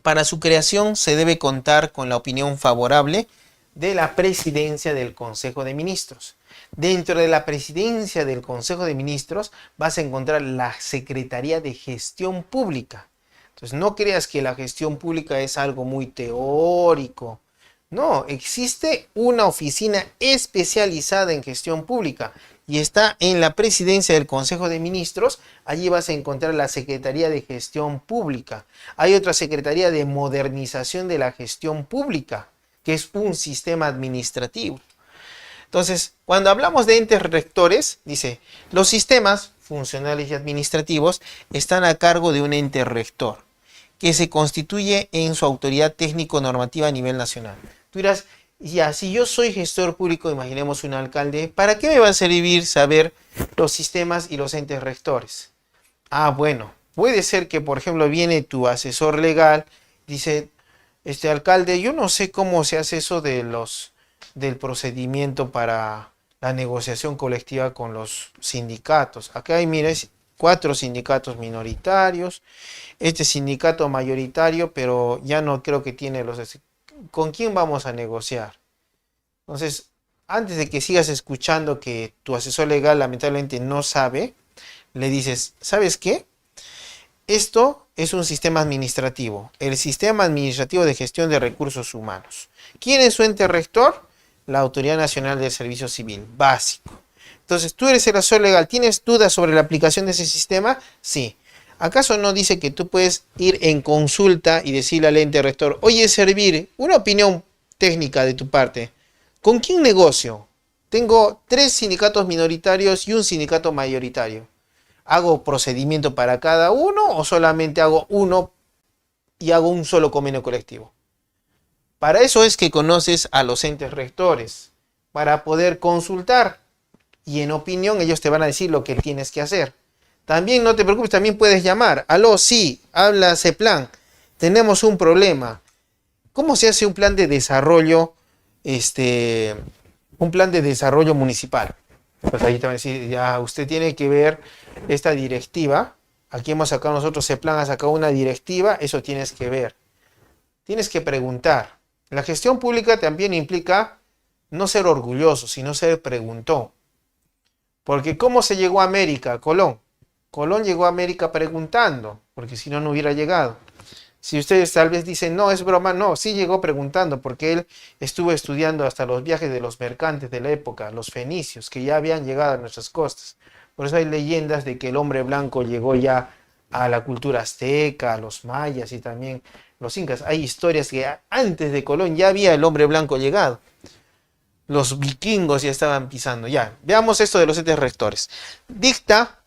Para su creación se debe contar con la opinión favorable de la presidencia del Consejo de Ministros. Dentro de la presidencia del Consejo de Ministros vas a encontrar la Secretaría de Gestión Pública. Entonces no creas que la gestión pública es algo muy teórico. No, existe una oficina especializada en gestión pública y está en la presidencia del Consejo de Ministros. Allí vas a encontrar la Secretaría de Gestión Pública. Hay otra Secretaría de Modernización de la Gestión Pública, que es un sistema administrativo. Entonces, cuando hablamos de entes rectores, dice, los sistemas funcionales y administrativos están a cargo de un ente rector, que se constituye en su autoridad técnico-normativa a nivel nacional. Tú dirás, ya, si yo soy gestor público, imaginemos un alcalde, ¿para qué me va a servir saber los sistemas y los entes rectores? Bueno, puede ser que, por ejemplo, viene tu asesor legal, dice, alcalde, yo no sé cómo se hace eso del procedimiento para la negociación colectiva con los sindicatos. Acá hay, mira, 4 sindicatos minoritarios, este sindicato mayoritario, pero ya no creo que tiene ¿con quién vamos a negociar? Entonces, antes de que sigas escuchando que tu asesor legal lamentablemente no sabe, le dices, ¿sabes qué? Esto es un sistema administrativo, el Sistema Administrativo de Gestión de Recursos Humanos. ¿Quién es su ente rector? La Autoridad Nacional del Servicio Civil, básico. Entonces, tú eres el asesor legal, ¿tienes dudas sobre la aplicación de ese sistema? Sí. ¿Acaso no dice que tú puedes ir en consulta y decirle al ente rector, oye, servir, una opinión técnica de tu parte, ¿con quién negocio? Tengo 3 sindicatos minoritarios y un sindicato mayoritario. ¿Hago procedimiento para cada uno o solamente hago uno y hago un solo convenio colectivo? Para eso es que conoces a los entes rectores, para poder consultar y en opinión ellos te van a decir lo que tienes que hacer. También no te preocupes, también puedes llamar. Aló, sí, habla CEPLAN. tenemos un problema. ¿Cómo se hace un plan de desarrollo, municipal? Pues ahí te van a decir, ya usted tiene que ver esta directiva. Aquí hemos sacado nosotros ese plan, ha sacado una directiva, eso tienes que ver. Tienes que preguntar. La gestión pública también implica no ser orgulloso, sino ser preguntón. Porque ¿cómo se llegó a América? Colón. Colón llegó a América preguntando, porque si no, no hubiera llegado. Si ustedes tal vez dicen, no, es broma, no, sí llegó preguntando, porque él estuvo estudiando hasta los viajes de los mercantes de la época, los fenicios, que ya habían llegado a nuestras costas. Por eso hay leyendas de que el hombre blanco llegó ya a la cultura azteca, a los mayas y también los incas. Hay historias que antes de Colón ya había el hombre blanco llegado. Los vikingos ya estaban pisando. Ya, veamos esto de los entes rectores. Dicta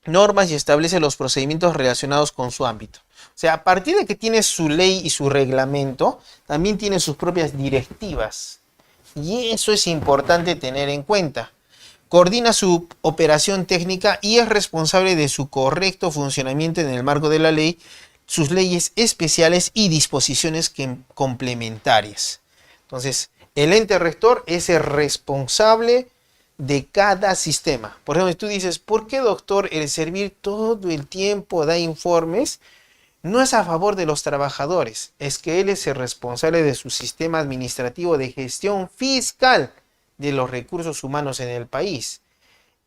normas y establece los procedimientos relacionados con su ámbito. O sea, a partir de que tiene su ley y su reglamento, también tiene sus propias directivas. Y eso es importante tener en cuenta. Coordina su operación técnica y es responsable de su correcto funcionamiento en el marco de la ley, sus leyes especiales y disposiciones complementarias. Entonces, el ente rector es el responsable de cada sistema. Por ejemplo, tú dices, ¿por qué, doctor, el servir todo el tiempo da informes? No es a favor de los trabajadores, es que él es el responsable de su sistema administrativo de gestión fiscal de los recursos humanos en el país.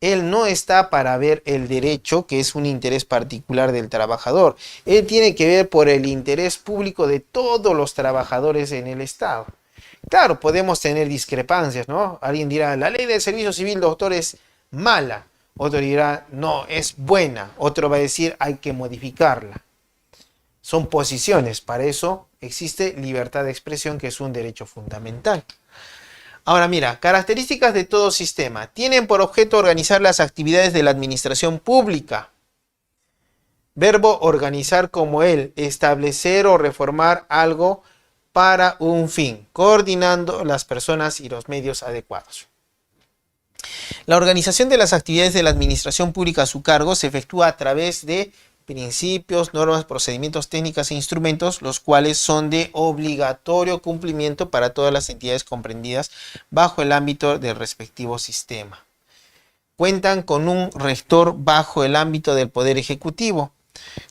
Él no está para ver el derecho, que es un interés particular del trabajador. Él tiene que ver por el interés público de todos los trabajadores en el Estado. Claro, podemos tener discrepancias, ¿no? Alguien dirá, la ley del servicio civil, doctor, es mala. Otro dirá, no, es buena. Otro va a decir, hay que modificarla. Son posiciones, para eso existe libertad de expresión, que es un derecho fundamental. Ahora mira, características de todo sistema. Tienen por objeto organizar las actividades de la administración pública. Verbo organizar como él, establecer o reformar algo para un fin, coordinando las personas y los medios adecuados. La organización de las actividades de la administración pública a su cargo se efectúa a través de principios, normas, procedimientos, técnicas e instrumentos, los cuales son de obligatorio cumplimiento para todas las entidades comprendidas bajo el ámbito del respectivo sistema. Cuentan con un rector bajo el ámbito del Poder Ejecutivo,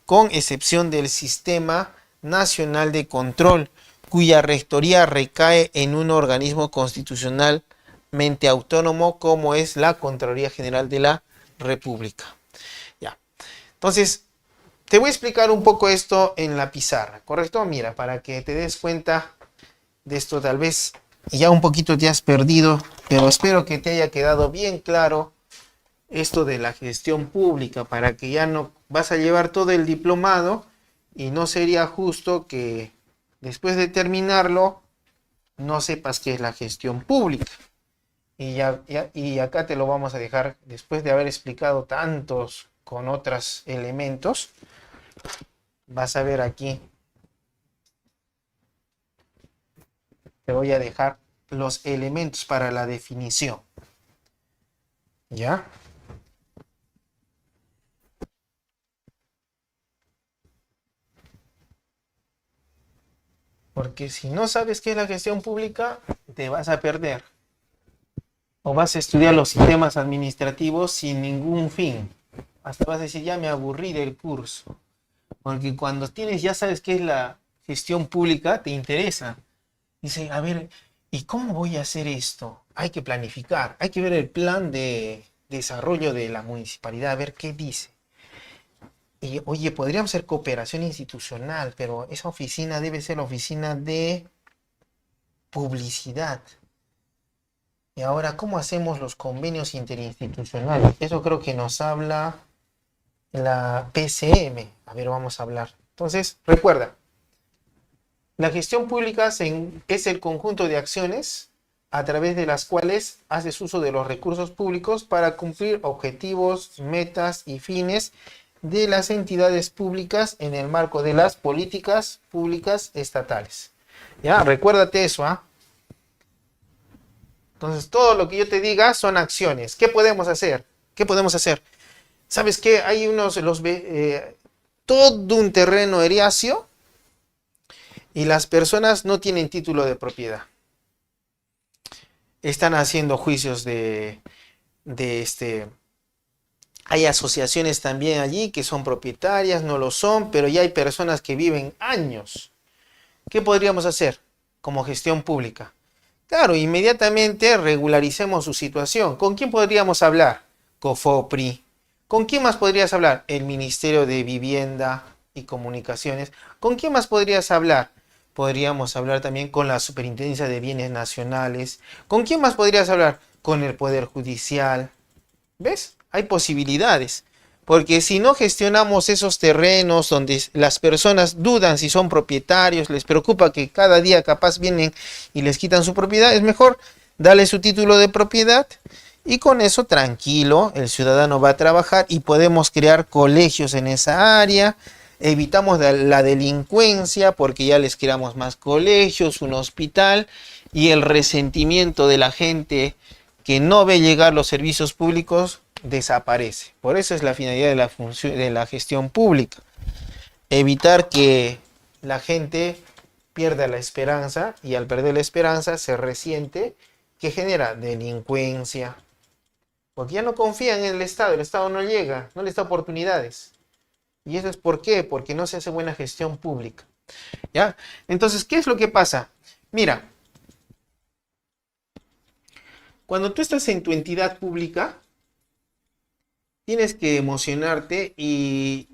con excepción del Sistema Nacional de Control, cuya rectoría recae en un organismo constitucionalmente autónomo como es la Contraloría General de la República. Ya. Entonces, te voy a explicar un poco esto en la pizarra, ¿correcto? Mira, para que te des cuenta de esto, tal vez ya un poquito te has perdido, pero espero que te haya quedado bien claro esto de la gestión pública, para que ya no vas a llevar todo el diplomado y no sería justo que después de terminarlo no sepas qué es la gestión pública. Y acá te lo vamos a dejar después de haber explicado tantos con otros elementos. Vas a ver aquí, te voy a dejar los elementos para la definición. ¿Ya? Porque si no sabes qué es la gestión pública, te vas a perder. O vas a estudiar los sistemas administrativos sin ningún fin. Hasta vas a decir, ya me aburrí del curso. Porque cuando ya sabes qué es la gestión pública, te interesa. Dice, a ver, ¿y cómo voy a hacer esto? Hay que planificar, hay que ver el plan de desarrollo de la municipalidad, a ver qué dice. Y, oye, podríamos hacer cooperación institucional, pero esa oficina debe ser la oficina de publicidad. Y ahora, ¿cómo hacemos los convenios interinstitucionales? Eso creo que nos habla la PCM. A ver, vamos a hablar. Entonces, recuerda, la gestión pública es el conjunto de acciones a través de las cuales haces uso de los recursos públicos para cumplir objetivos, metas y fines de las entidades públicas en el marco de las políticas públicas estatales. ¿Ya? Recuérdate eso, ¿ah? Entonces, todo lo que yo te diga son acciones. ¿Qué podemos hacer? ¿Qué podemos hacer? ¿Sabes qué? Hay todo un terreno eriáceo y las personas no tienen título de propiedad. Están haciendo juicios hay asociaciones también allí que son propietarias, no lo son, pero ya hay personas que viven años. ¿Qué podríamos hacer como gestión pública? Claro, inmediatamente regularicemos su situación. ¿Con quién podríamos hablar? COFOPRI. ¿Con quién más podrías hablar? El Ministerio de Vivienda y Comunicaciones. ¿Con quién más podrías hablar? Podríamos hablar también con la Superintendencia de Bienes Nacionales. ¿Con quién más podrías hablar? Con el Poder Judicial. ¿Ves? Hay posibilidades. Porque si no gestionamos esos terrenos donde las personas dudan si son propietarios, les preocupa que cada día capaz vienen y les quitan su propiedad, es mejor darle su título de propiedad y con eso tranquilo el ciudadano va a trabajar y podemos crear colegios en esa área, evitamos la delincuencia porque ya les creamos más colegios, un hospital y el resentimiento de la gente que no ve llegar los servicios públicos desaparece. Por eso es la finalidad de la gestión pública. Evitar que la gente pierda la esperanza y al perder la esperanza se resiente, que genera delincuencia. Porque ya no confían en el Estado no llega, no les da oportunidades. ¿Y eso es por qué? Porque no se hace buena gestión pública. ¿Ya? Entonces, ¿qué es lo que pasa? Mira, cuando tú estás en tu entidad pública, tienes que emocionarte y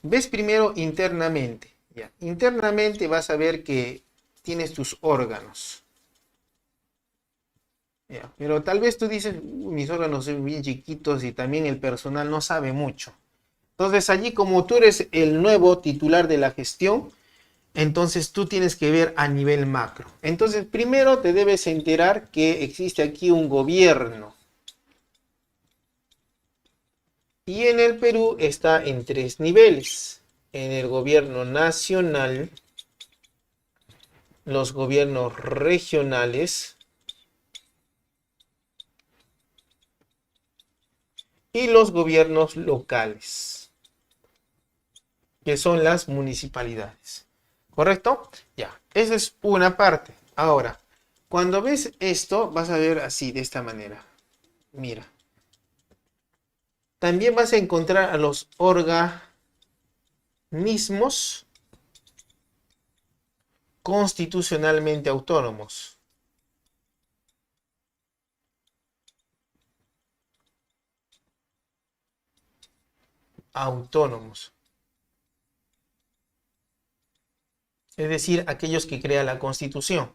ves primero internamente. ¿Ya? Internamente vas a ver que tienes tus órganos. ¿Ya? Pero tal vez tú dices, mis órganos son bien chiquitos y también el personal no sabe mucho. Entonces allí como tú eres el nuevo titular de la gestión, entonces tú tienes que ver a nivel macro. Entonces primero te debes enterar que existe aquí un gobierno. Y en el Perú está en 3 niveles. En el gobierno nacional, los gobiernos regionales y los gobiernos locales, que son las municipalidades. ¿Correcto? Ya, esa es una parte. Ahora, cuando ves esto, vas a ver así, de esta manera. Mira. También vas a encontrar a los organismos constitucionalmente autónomos. Autónomos. Es decir, aquellos que crea la Constitución.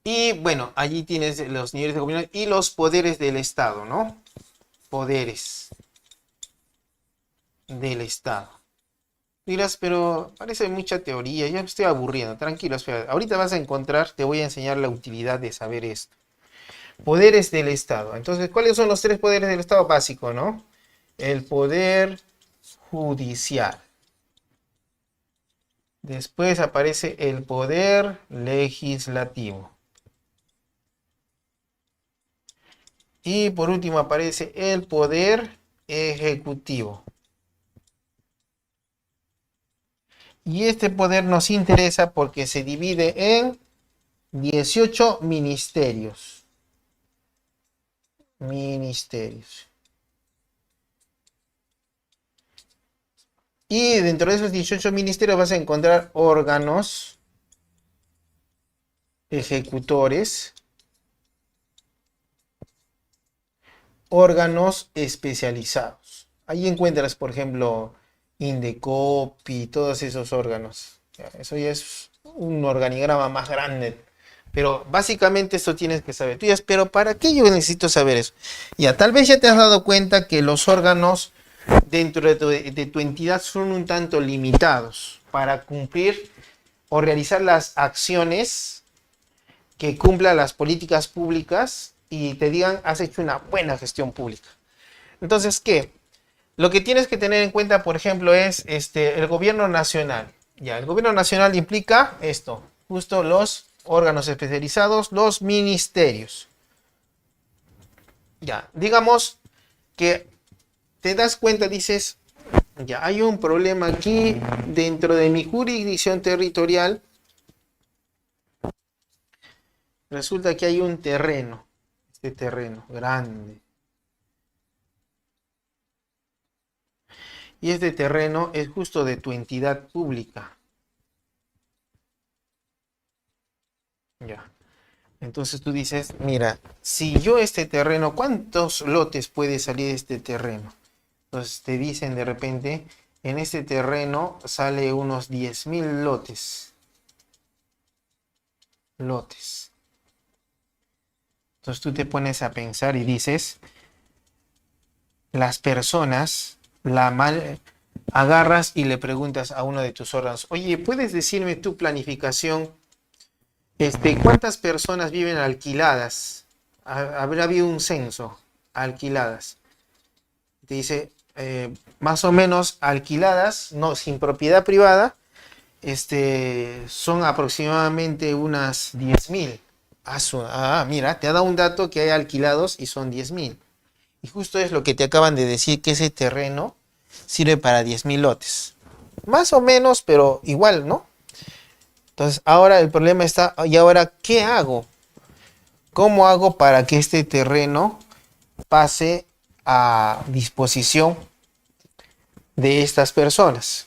Y bueno, allí tienes los niveles de gobierno y los poderes del Estado, ¿no? Poderes del Estado. Dirás, pero parece mucha teoría, ya me estoy aburriendo, tranquilo, espera. Ahorita vas a encontrar, te voy a enseñar la utilidad de saber esto. Poderes del Estado. Entonces, ¿cuáles son los 3 poderes del Estado básico, no? El poder judicial. Después aparece el poder legislativo. Y por último aparece el poder ejecutivo. Y este poder nos interesa porque se divide en 18 ministerios. Y dentro de esos 18 ministerios vas a encontrar órganos ejecutores, órganos especializados. Ahí encuentras, por ejemplo, Indecopi, todos esos órganos. Eso ya es un organigrama más grande. Pero básicamente esto tienes que saber. Tú dices, pero ¿para qué yo necesito saber eso? Ya, tal vez ya te has dado cuenta que los órganos dentro de tu entidad son un tanto limitados para cumplir o realizar las acciones que cumplan las políticas públicas y te digan, has hecho una buena gestión pública. Entonces, ¿qué? Lo que tienes que tener en cuenta, por ejemplo, es el gobierno nacional. Ya, el gobierno nacional implica esto, justo los órganos especializados, los ministerios. Ya, digamos que te das cuenta, dices, Ya hay un problema aquí dentro de mi jurisdicción territorial. Resulta que hay un terreno, este terreno grande. Y este terreno es justo de tu entidad pública. Ya. Entonces tú dices, mira, si yo este terreno, ¿cuántos lotes puede salir de este terreno? Entonces te dicen de repente, en este terreno sale unos 10.000 lotes. Lotes. Entonces tú te pones a pensar y dices, las personas, agarras y le preguntas a uno de tus órganos, oye, ¿puedes decirme tu planificación? ¿Cuántas personas viven alquiladas? Habrá habido un censo, alquiladas. Te dice, más o menos alquiladas, no, sin propiedad privada, son aproximadamente unas 10.000. Mira, te ha dado un dato que hay alquilados y son 10.000. Y justo es lo que te acaban de decir, que ese terreno sirve para 10.000 lotes. Más o menos, pero igual, ¿no? Entonces, ahora el problema está, ¿y ahora qué hago? ¿Cómo hago para que este terreno pase a disposición de estas personas?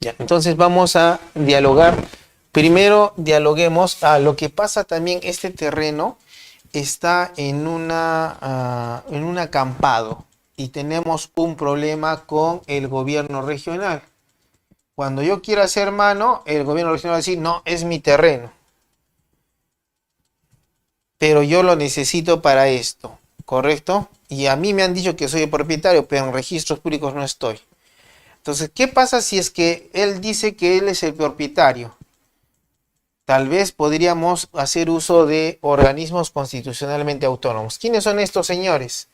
Ya, entonces vamos a dialogar. Primero dialoguemos a lo que pasa también. Este terreno está en un acampado y tenemos un problema con el gobierno regional. Cuando yo quiera hacer mano, el gobierno regional va a decir, no, es mi terreno, pero yo lo necesito para esto, ¿correcto? Y a mí me han dicho que soy el propietario, pero en registros públicos no estoy. Entonces, ¿qué pasa si es que él dice que él es el propietario? Tal vez podríamos hacer uso de organismos constitucionalmente autónomos. ¿Quiénes son estos señores?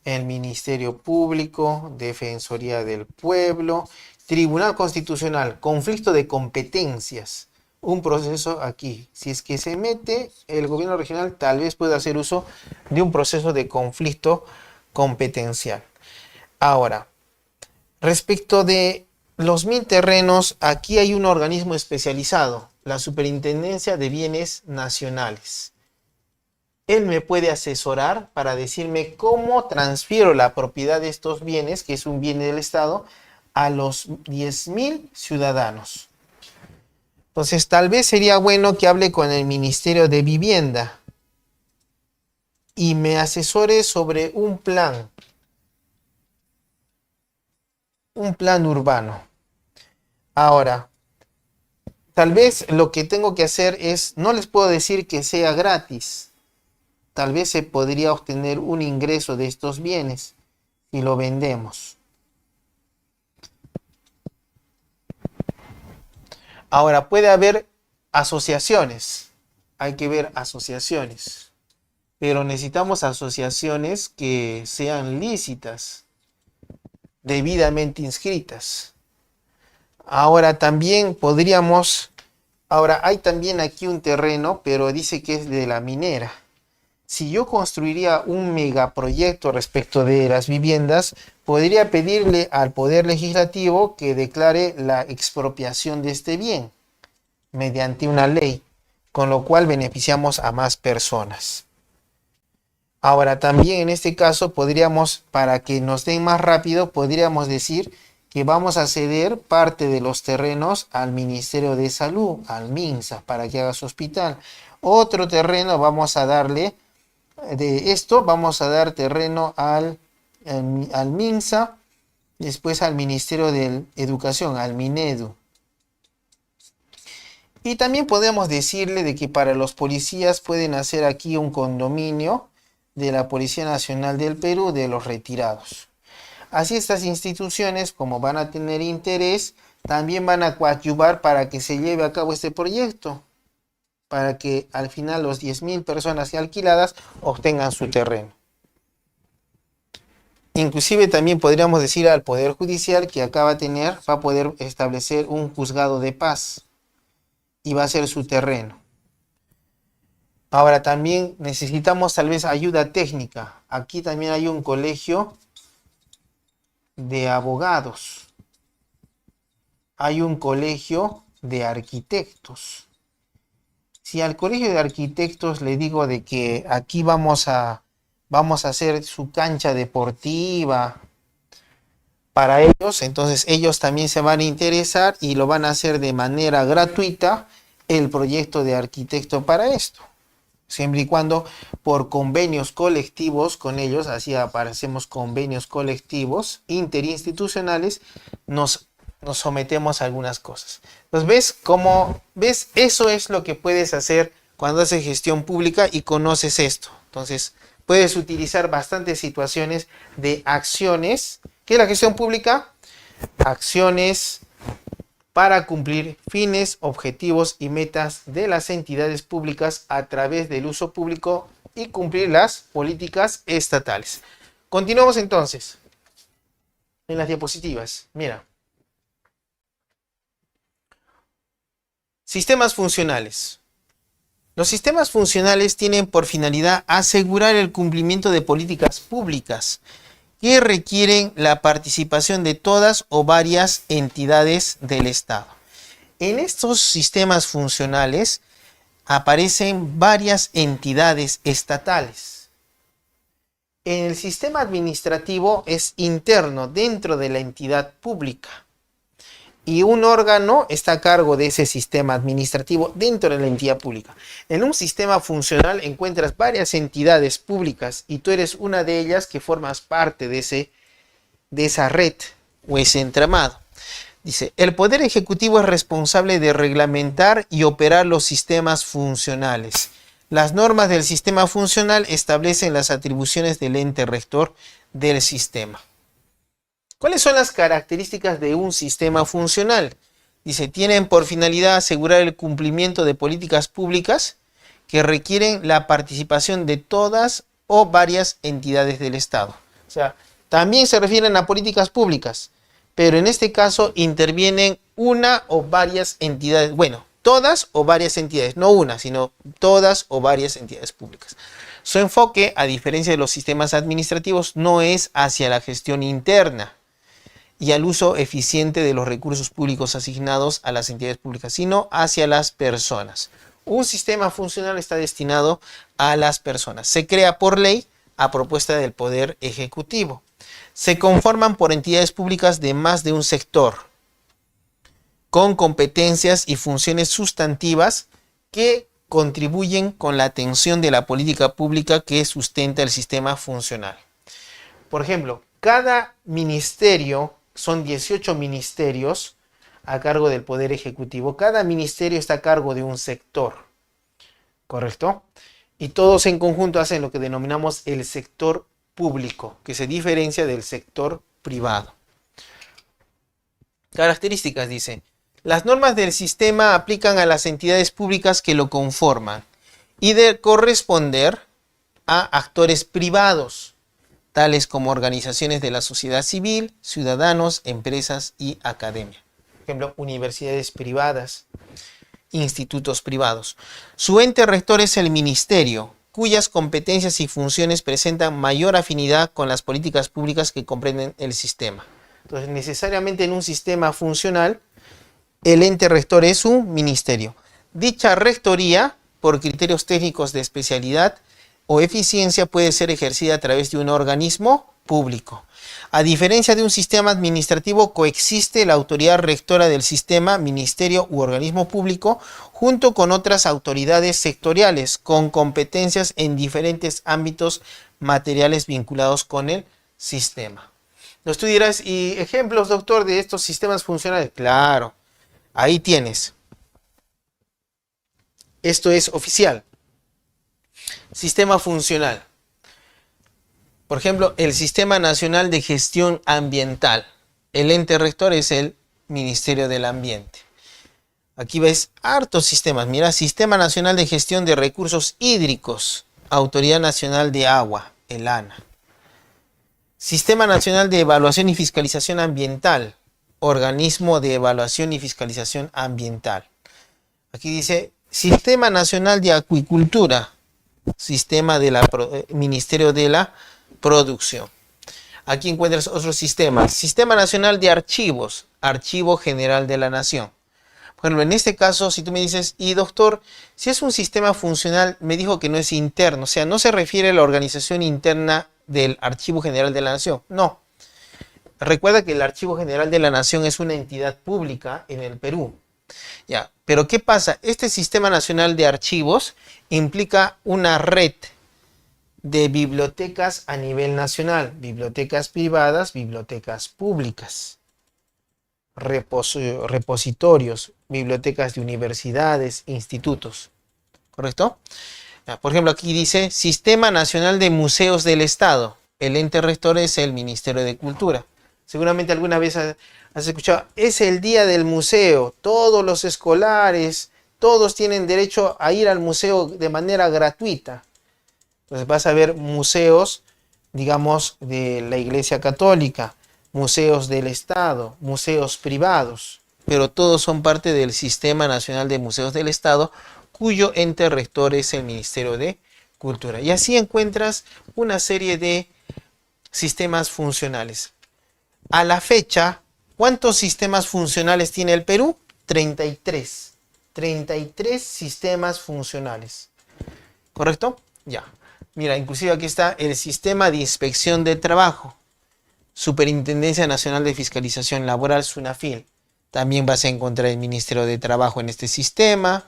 El Ministerio Público, Defensoría del Pueblo, Tribunal Constitucional, conflicto de competencias. Un proceso aquí. Si es que se mete el gobierno regional, tal vez pueda hacer uso de un proceso de conflicto competencial. Ahora, respecto de los 1.000 terrenos, aquí hay un organismo especializado, la Superintendencia de Bienes Nacionales. Él me puede asesorar para decirme cómo transfiero la propiedad de estos bienes, que es un bien del Estado, a los 10.000 ciudadanos. Entonces, tal vez sería bueno que hable con el Ministerio de Vivienda y me asesore sobre un plan urbano. Ahora, tal vez lo que tengo que hacer es, no les puedo decir que sea gratis. Tal vez se podría obtener un ingreso de estos bienes si lo vendemos. Ahora, puede haber asociaciones. Hay que ver asociaciones. Pero necesitamos asociaciones que sean lícitas, debidamente inscritas. Ahora también hay también aquí un terreno, pero dice que es de la minera. Si yo construiría un megaproyecto respecto de las viviendas, podría pedirle al Poder Legislativo que declare la expropiación de este bien mediante una ley, con lo cual beneficiamos a más personas. Ahora, también en este caso para que nos den más rápido, podríamos decir que vamos a ceder parte de los terrenos al Ministerio de Salud, al MINSA, para que haga su hospital. Otro terreno vamos a darle. De esto vamos a dar terreno al MINSA, después al Ministerio de Educación, al MINEDU. Y también podemos decirle de que para los policías pueden hacer aquí un condominio de la Policía Nacional del Perú de los retirados. Así estas instituciones, como van a tener interés, también van a coadyuvar para que se lleve a cabo este proyecto, para que al final los 10.000 personas alquiladas obtengan su terreno. Inclusive también podríamos decir al Poder Judicial que acá va a poder establecer un juzgado de paz y va a ser su terreno. Ahora también necesitamos tal vez ayuda técnica. Aquí también hay un colegio de abogados. Hay un colegio de arquitectos. Si al colegio de arquitectos le digo de que aquí vamos a hacer su cancha deportiva para ellos, entonces ellos también se van a interesar y lo van a hacer de manera gratuita el proyecto de arquitecto para esto. Siempre y cuando por convenios colectivos con ellos, así aparecemos convenios colectivos interinstitucionales, nos sometemos a algunas cosas. Entonces, ¿ves? Eso es lo que puedes hacer cuando haces gestión pública y conoces esto. Entonces, puedes utilizar bastantes situaciones de acciones. ¿Qué es la gestión pública? Acciones para cumplir fines, objetivos y metas de las entidades públicas a través del uso público y cumplir las políticas estatales. Continuamos entonces en las diapositivas. Mira. Sistemas funcionales. Los sistemas funcionales tienen por finalidad asegurar el cumplimiento de políticas públicas que requieren la participación de todas o varias entidades del Estado. En estos sistemas funcionales aparecen varias entidades estatales. En el sistema administrativo es interno dentro de la entidad pública. Y un órgano está a cargo de ese sistema administrativo dentro de la entidad pública. En un sistema funcional encuentras varias entidades públicas y tú eres una de ellas que formas parte de esa red o ese entramado. Dice, el Poder Ejecutivo es responsable de reglamentar y operar los sistemas funcionales. Las normas del sistema funcional establecen las atribuciones del ente rector del sistema. ¿Cuáles son las características de un sistema funcional? Dice, tienen por finalidad asegurar el cumplimiento de políticas públicas que requieren la participación de todas o varias entidades del Estado. O sea, también se refieren a políticas públicas, pero en este caso intervienen una o varias entidades, bueno, todas o varias entidades, no una, sino todas o varias entidades públicas. Su enfoque, a diferencia de los sistemas administrativos, no es hacia la gestión interna y al uso eficiente de los recursos públicos asignados a las entidades públicas, sino hacia las personas. Un sistema funcional está destinado a las personas. Se crea por ley a propuesta del Poder Ejecutivo. Se conforman por entidades públicas de más de un sector, con competencias y funciones sustantivas que contribuyen con la atención de la política pública que sustenta el sistema funcional. Por ejemplo, cada ministerio, son 18 ministerios a cargo del Poder Ejecutivo. Cada ministerio está a cargo de un sector, ¿correcto? Y todos en conjunto hacen lo que denominamos el sector público, que se diferencia del sector privado. Características, dice. Las normas del sistema aplican a las entidades públicas que lo conforman y de corresponder a actores privados, tales como organizaciones de la sociedad civil, ciudadanos, empresas y academia. Por ejemplo, universidades privadas, institutos privados. Su ente rector es el ministerio, cuyas competencias y funciones presentan mayor afinidad con las políticas públicas que comprenden el sistema. Entonces, necesariamente en un sistema funcional, el ente rector es un ministerio. Dicha rectoría, por criterios técnicos de especialidad o eficiencia, puede ser ejercida a través de un organismo público. A diferencia de un sistema administrativo, coexiste la autoridad rectora del sistema, ministerio u organismo público, junto con otras autoridades sectoriales con competencias en diferentes ámbitos materiales vinculados con el sistema. Entonces tú dirás, ¿y ejemplos, doctor, de estos sistemas funcionales? Claro, ahí tienes. Esto es oficial. Sistema funcional. Por ejemplo, el Sistema Nacional de Gestión Ambiental. El ente rector es el Ministerio del Ambiente. Aquí ves hartos sistemas. Mira, Sistema Nacional de Gestión de Recursos Hídricos. Autoridad Nacional de Agua, el ANA. Sistema Nacional de Evaluación y Fiscalización Ambiental. Organismo de Evaluación y Fiscalización Ambiental. Aquí dice Sistema Nacional de Acuicultura. Ministerio de la Producción. aquí encuentras otro sistema. Sistema Nacional de Archivos, Archivo General de la Nación. Por ejemplo, en este caso, si tú me dices, y doctor, si es un sistema funcional, me dijo que no es interno, o sea, no se refiere a la organización interna del Archivo General de la Nación. No. Recuerda que el Archivo General de la Nación es una entidad pública en el Perú. Ya, pero ¿qué pasa? Este Sistema Nacional de Archivos implica una red de bibliotecas a nivel nacional, bibliotecas privadas, bibliotecas públicas, repositorios, bibliotecas de universidades, institutos, ¿correcto? Por ejemplo, aquí dice Sistema Nacional de Museos del Estado. El ente rector es el Ministerio de Cultura. Seguramente alguna vez has escuchado, es el día del museo, todos los escolares, todos tienen derecho a ir al museo de manera gratuita. Entonces vas a ver museos, digamos, de la Iglesia Católica, museos del Estado, museos privados, pero todos son parte del Sistema Nacional de Museos del Estado, cuyo ente rector es el Ministerio de Cultura. Y así encuentras una serie de sistemas funcionales. A la fecha, ¿cuántos sistemas funcionales tiene el Perú? 33. 33 sistemas funcionales. ¿Correcto? Ya. Mira, inclusive aquí está el Sistema de Inspección de Trabajo. Superintendencia Nacional de Fiscalización Laboral, SUNAFIL. También vas a encontrar el Ministerio de Trabajo en este sistema,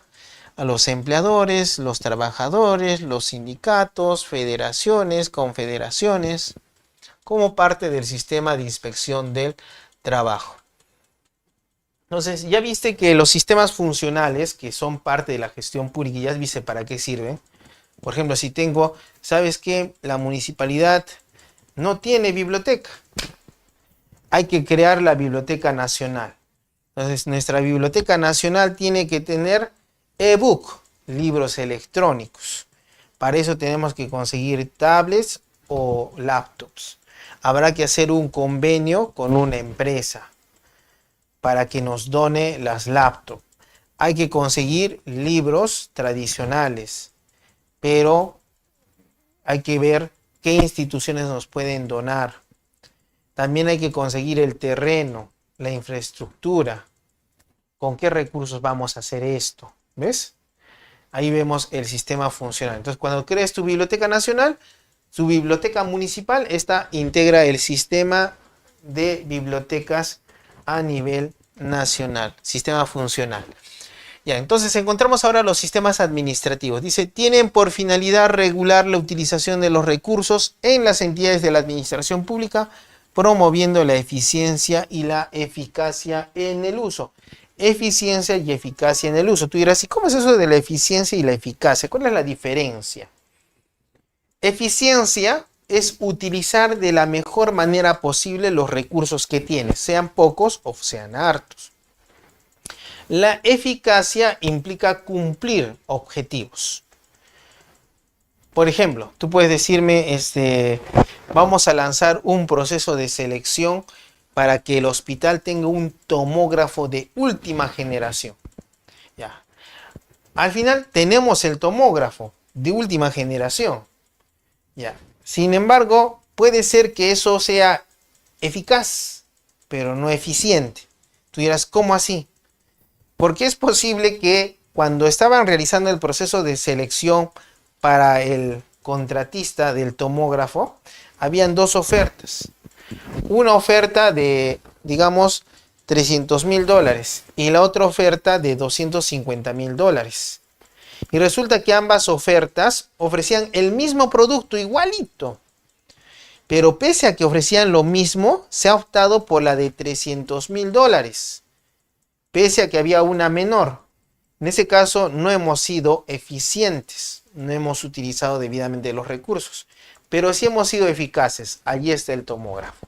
a los empleadores, los trabajadores, los sindicatos, federaciones, confederaciones, como parte del Sistema de Inspección del Trabajo. Entonces, ya viste que los sistemas funcionales, que son parte de la gestión pública, ya viste para qué sirven. Por ejemplo, si tengo, ¿sabes qué? La municipalidad no tiene biblioteca. Hay que crear la Biblioteca Nacional. Entonces, nuestra Biblioteca Nacional tiene que tener ebook, libros electrónicos. Para eso tenemos que conseguir tablets o laptops. Habrá que hacer un convenio con una empresa para que nos done las laptops. Hay que conseguir libros tradicionales, pero hay que ver qué instituciones nos pueden donar. También hay que conseguir el terreno, la infraestructura. ¿Con qué recursos vamos a hacer esto? ¿Ves? Ahí vemos el sistema funcional. Entonces, cuando crees tu biblioteca nacional, su biblioteca municipal, esta integra el sistema de bibliotecas a nivel nacional, sistema funcional. Ya, entonces encontramos ahora los sistemas administrativos. Dice, tienen por finalidad regular la utilización de los recursos en las entidades de la administración pública, promoviendo la eficiencia y la eficacia en el uso. Eficiencia y eficacia en el uso. Tú dirás, ¿y cómo es eso de la eficiencia y la eficacia? ¿Cuál es la diferencia? Eficiencia es utilizar de la mejor manera posible los recursos que tienes, sean pocos o sean hartos. La eficacia implica cumplir objetivos. Por ejemplo, tú puedes decirme, vamos a lanzar un proceso de selección para que el hospital tenga un tomógrafo de última generación. Ya. Al final tenemos el tomógrafo de última generación. Ya. Sin embargo, puede ser que eso sea eficaz, pero no eficiente. Tú dirás, ¿cómo así? Porque es posible que cuando estaban realizando el proceso de selección para el contratista del tomógrafo, habían dos ofertas. Una oferta de, digamos, $300,000 y la otra oferta de $250,000. Y resulta que ambas ofertas ofrecían el mismo producto, igualito. Pero pese a que ofrecían lo mismo, se ha optado por la de $300,000. Pese a que había una menor. En ese caso no hemos sido eficientes, no hemos utilizado debidamente los recursos, pero sí hemos sido eficaces. Allí está el tomógrafo.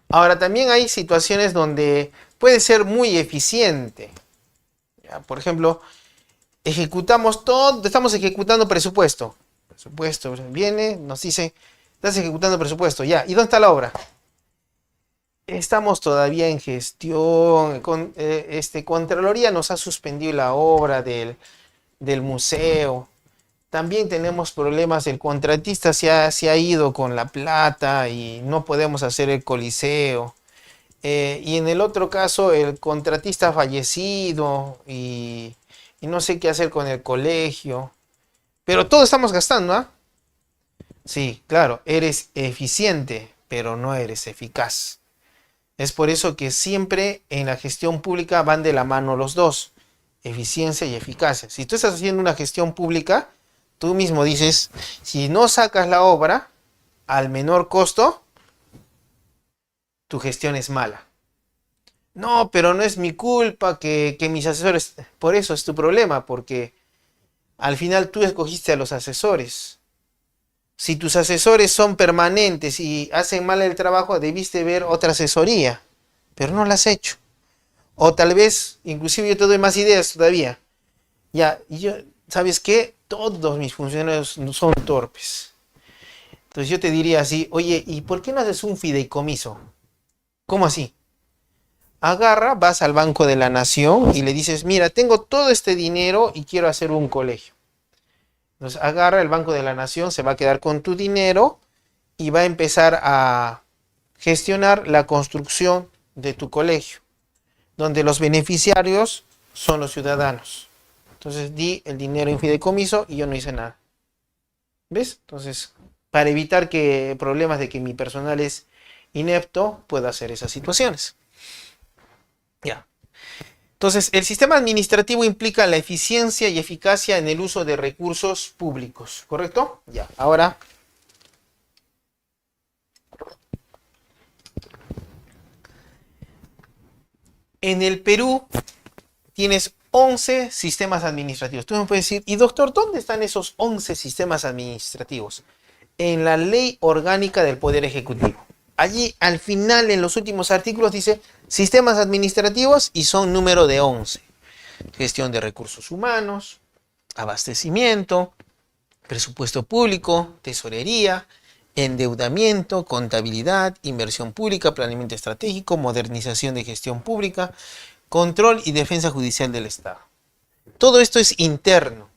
Ahora, también hay situaciones donde puede ser muy eficiente. Ya, por ejemplo, ejecutamos todo, estamos ejecutando presupuesto. Presupuesto viene, nos dice, estás ejecutando presupuesto, ya. ¿Y dónde está la obra? Estamos todavía en gestión. Contraloría nos ha suspendido la obra del museo. también tenemos problemas. El contratista se ha ido con la plata y no podemos hacer el coliseo. Y en el otro caso, el contratista ha fallecido y no sé qué hacer con el colegio. Pero todos estamos gastando, ¿ah? Sí, claro, eres eficiente, pero no eres eficaz. Es por eso que siempre en la gestión pública van de la mano los dos, eficiencia y eficacia. Si tú estás haciendo una gestión pública, tú mismo dices, si no sacas la obra al menor costo, tu gestión es mala. No, pero no es mi culpa que mis asesores... Por eso es tu problema, porque al final tú escogiste a los asesores. Si tus asesores son permanentes y hacen mal el trabajo, debiste ver otra asesoría, pero no la has hecho. O tal vez, inclusive yo te doy más ideas todavía. Ya, y yo, ¿sabes qué? Todos mis funcionarios son torpes. Entonces yo te diría así, oye, ¿y por qué no haces un fideicomiso? ¿Cómo así? Agarra, vas al Banco de la Nación y le dices, mira, tengo todo este dinero y quiero hacer un colegio. Entonces agarra el Banco de la Nación, se va a quedar con tu dinero y va a empezar a gestionar la construcción de tu colegio, donde los beneficiarios son los ciudadanos. Entonces di el dinero en fideicomiso y yo no hice nada. ¿Ves? Entonces, para evitar que problemas de que mi personal es inepto, puedo hacer esas situaciones. Ya. Entonces, el sistema administrativo implica la eficiencia y eficacia en el uso de recursos públicos, ¿correcto? Ya, ahora... En el Perú tienes 11 sistemas administrativos. Tú me puedes decir, y doctor, ¿dónde están esos 11 sistemas administrativos? En la Ley Orgánica del Poder Ejecutivo. Allí, al final, en los últimos artículos, dice sistemas administrativos y son número de 11. Gestión de recursos humanos, abastecimiento, presupuesto público, tesorería, endeudamiento, contabilidad, inversión pública, planeamiento estratégico, modernización de gestión pública, control y defensa judicial del Estado. Todo esto es interno.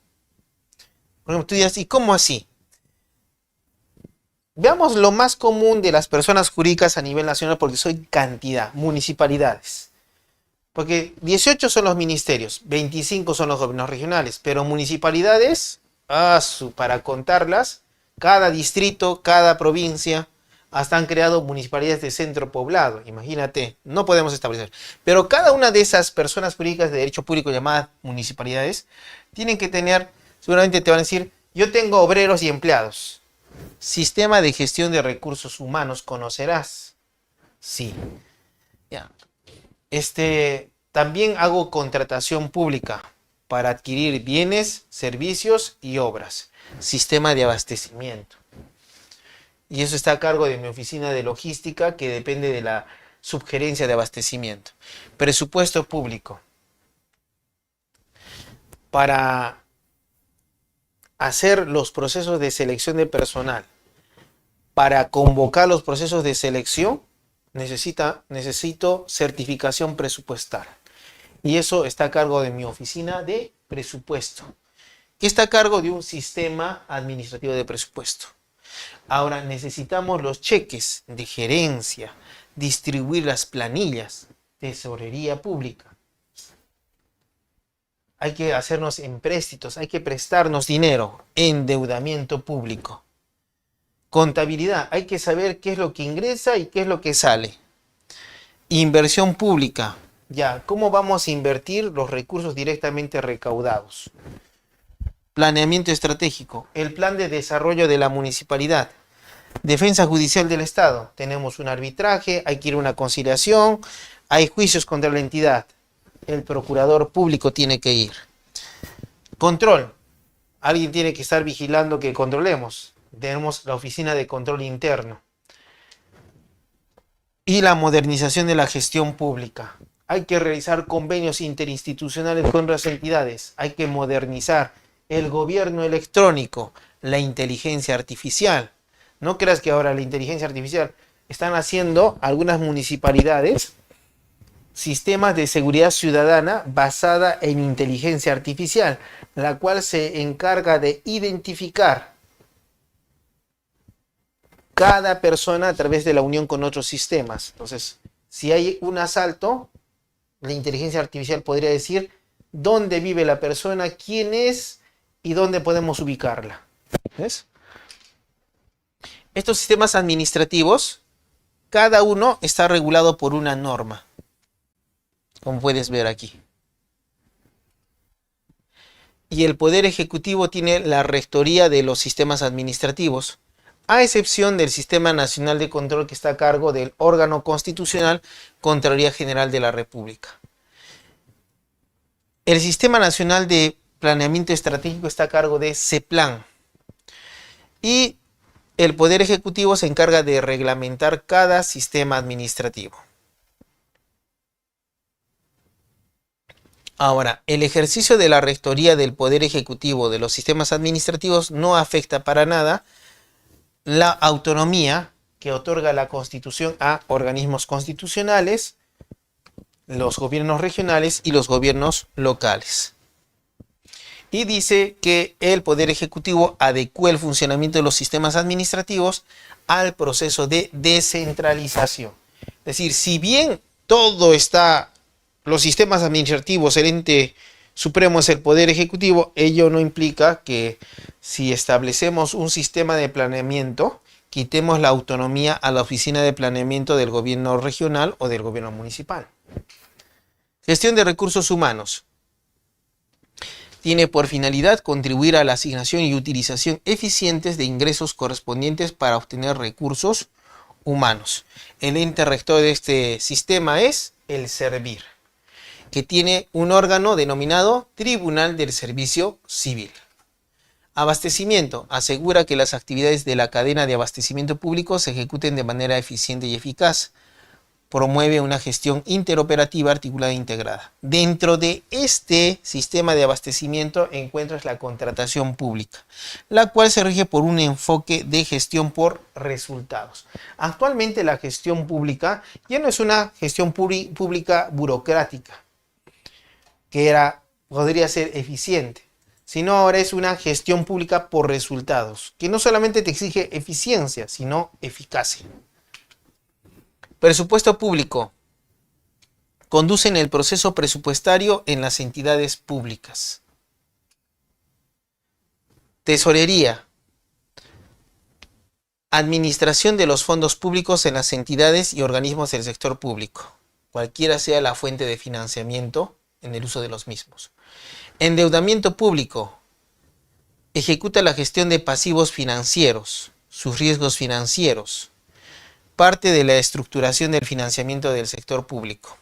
Por ejemplo, tú dirás, ¿y cómo así? Veamos lo más común de las personas jurídicas a nivel nacional, porque soy cantidad, municipalidades. Porque 18 son los ministerios, 25 son los gobiernos regionales, pero municipalidades, para contarlas, cada distrito, cada provincia, hasta han creado municipalidades de centro poblado. Imagínate, no podemos establecer. Pero cada una de esas personas jurídicas de derecho público llamadas municipalidades, tienen que tener, seguramente te van a decir, yo tengo obreros y empleados. Sistema de gestión de recursos humanos, ¿conocerás? Sí. Ya. También hago contratación pública para adquirir bienes, servicios y obras. Sistema de abastecimiento. Y eso está a cargo de mi oficina de logística, que depende de la subgerencia de abastecimiento. Presupuesto público. Para hacer los procesos de selección de personal, para convocar los procesos de selección, necesito certificación presupuestal. Y eso está a cargo de mi oficina de presupuesto, que está a cargo de un sistema administrativo de presupuesto. Ahora necesitamos los cheques de gerencia, distribuir las planillas, tesorería pública. Hay que hacernos empréstitos, hay que prestarnos dinero, endeudamiento público. Contabilidad, hay que saber qué es lo que ingresa y qué es lo que sale. Inversión pública, ya, ¿cómo vamos a invertir los recursos directamente recaudados? Planeamiento estratégico, el plan de desarrollo de la municipalidad. Defensa judicial del Estado, tenemos un arbitraje, hay que ir a una conciliación, hay juicios contra la entidad. El procurador público tiene que ir. Control, alguien tiene que estar vigilando que controlemos. Tenemos la oficina de control interno. Y la modernización de la gestión pública. Hay que realizar convenios interinstitucionales con otras entidades. Hay que modernizar el gobierno electrónico, la inteligencia artificial. No creas que ahora la inteligencia artificial están haciendo algunas municipalidades sistemas de seguridad ciudadana basada en inteligencia artificial, la cual se encarga de identificar cada persona a través de la unión con otros sistemas. Entonces, si hay un asalto, la inteligencia artificial podría decir dónde vive la persona, quién es y dónde podemos ubicarla. ¿Ves? Estos sistemas administrativos, cada uno está regulado por una norma, como puedes ver aquí. Y el Poder Ejecutivo tiene la rectoría de los sistemas administrativos, a excepción del Sistema Nacional de Control, que está a cargo del órgano constitucional, Contraloría General de la República. El Sistema Nacional de Planeamiento Estratégico está a cargo de CEPLAN. Y el Poder Ejecutivo se encarga de reglamentar cada sistema administrativo. Ahora, el ejercicio de la rectoría del Poder Ejecutivo de los sistemas administrativos no afecta para nada la autonomía que otorga la Constitución a organismos constitucionales, los gobiernos regionales y los gobiernos locales. Y dice que el Poder Ejecutivo adecua el funcionamiento de los sistemas administrativos al proceso de descentralización. Es decir, si bien todo está, los sistemas administrativos, el ente supremo es el Poder Ejecutivo, ello no implica que si establecemos un sistema de planeamiento, quitemos la autonomía a la oficina de planeamiento del gobierno regional o del gobierno municipal. Gestión de recursos humanos. Tiene por finalidad contribuir a la asignación y utilización eficientes de ingresos correspondientes para obtener recursos humanos. El ente rector de este sistema es el SERVIR, que tiene un órgano denominado Tribunal del Servicio Civil. Abastecimiento. Asegura que las actividades de la cadena de abastecimiento público se ejecuten de manera eficiente y eficaz. Promueve una gestión interoperativa, articulada e integrada. Dentro de este sistema de abastecimiento encuentras la contratación pública, la cual se rige por un enfoque de gestión por resultados. Actualmente la gestión pública ya no es una gestión pública burocrática, que podría ser eficiente, sino ahora es una gestión pública por resultados, que no solamente te exige eficiencia, sino eficacia. Presupuesto público. Conducen el proceso presupuestario en las entidades públicas. Tesorería. Administración de los fondos públicos en las entidades y organismos del sector público, cualquiera sea la fuente de financiamiento en el uso de los mismos. Endeudamiento público. Ejecuta la gestión de pasivos financieros, sus riesgos financieros, parte de la estructuración del financiamiento del sector público.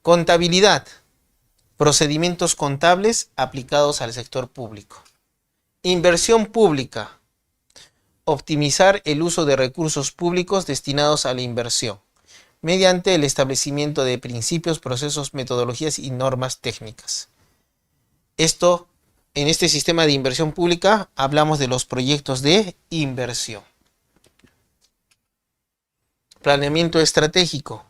Contabilidad. Procedimientos contables aplicados al sector público. Inversión pública. Optimizar el uso de recursos públicos destinados a la inversión, mediante el establecimiento de principios, procesos, metodologías y normas técnicas. En este sistema de inversión pública hablamos de los proyectos de inversión. Planeamiento estratégico.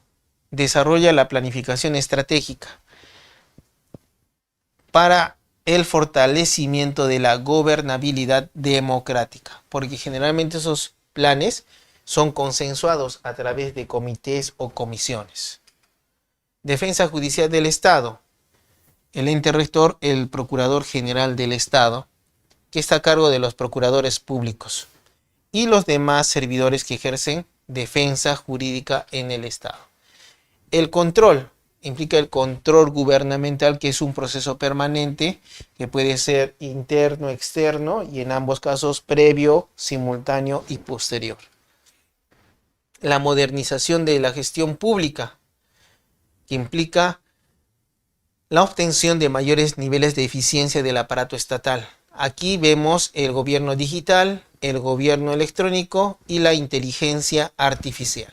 Desarrolla la planificación estratégica para el fortalecimiento de la gobernabilidad democrática, porque generalmente esos planes son consensuados a través de comités o comisiones. Defensa judicial del Estado. El ente rector, el Procurador General del Estado, que está a cargo de los procuradores públicos y los demás servidores que ejercen defensa jurídica en el Estado. El control implica el control gubernamental, que es un proceso permanente que puede ser interno, externo y en ambos casos previo, simultáneo y posterior. La modernización de la gestión pública, que implica la obtención de mayores niveles de eficiencia del aparato estatal. Aquí vemos el gobierno digital, el gobierno electrónico y la inteligencia artificial.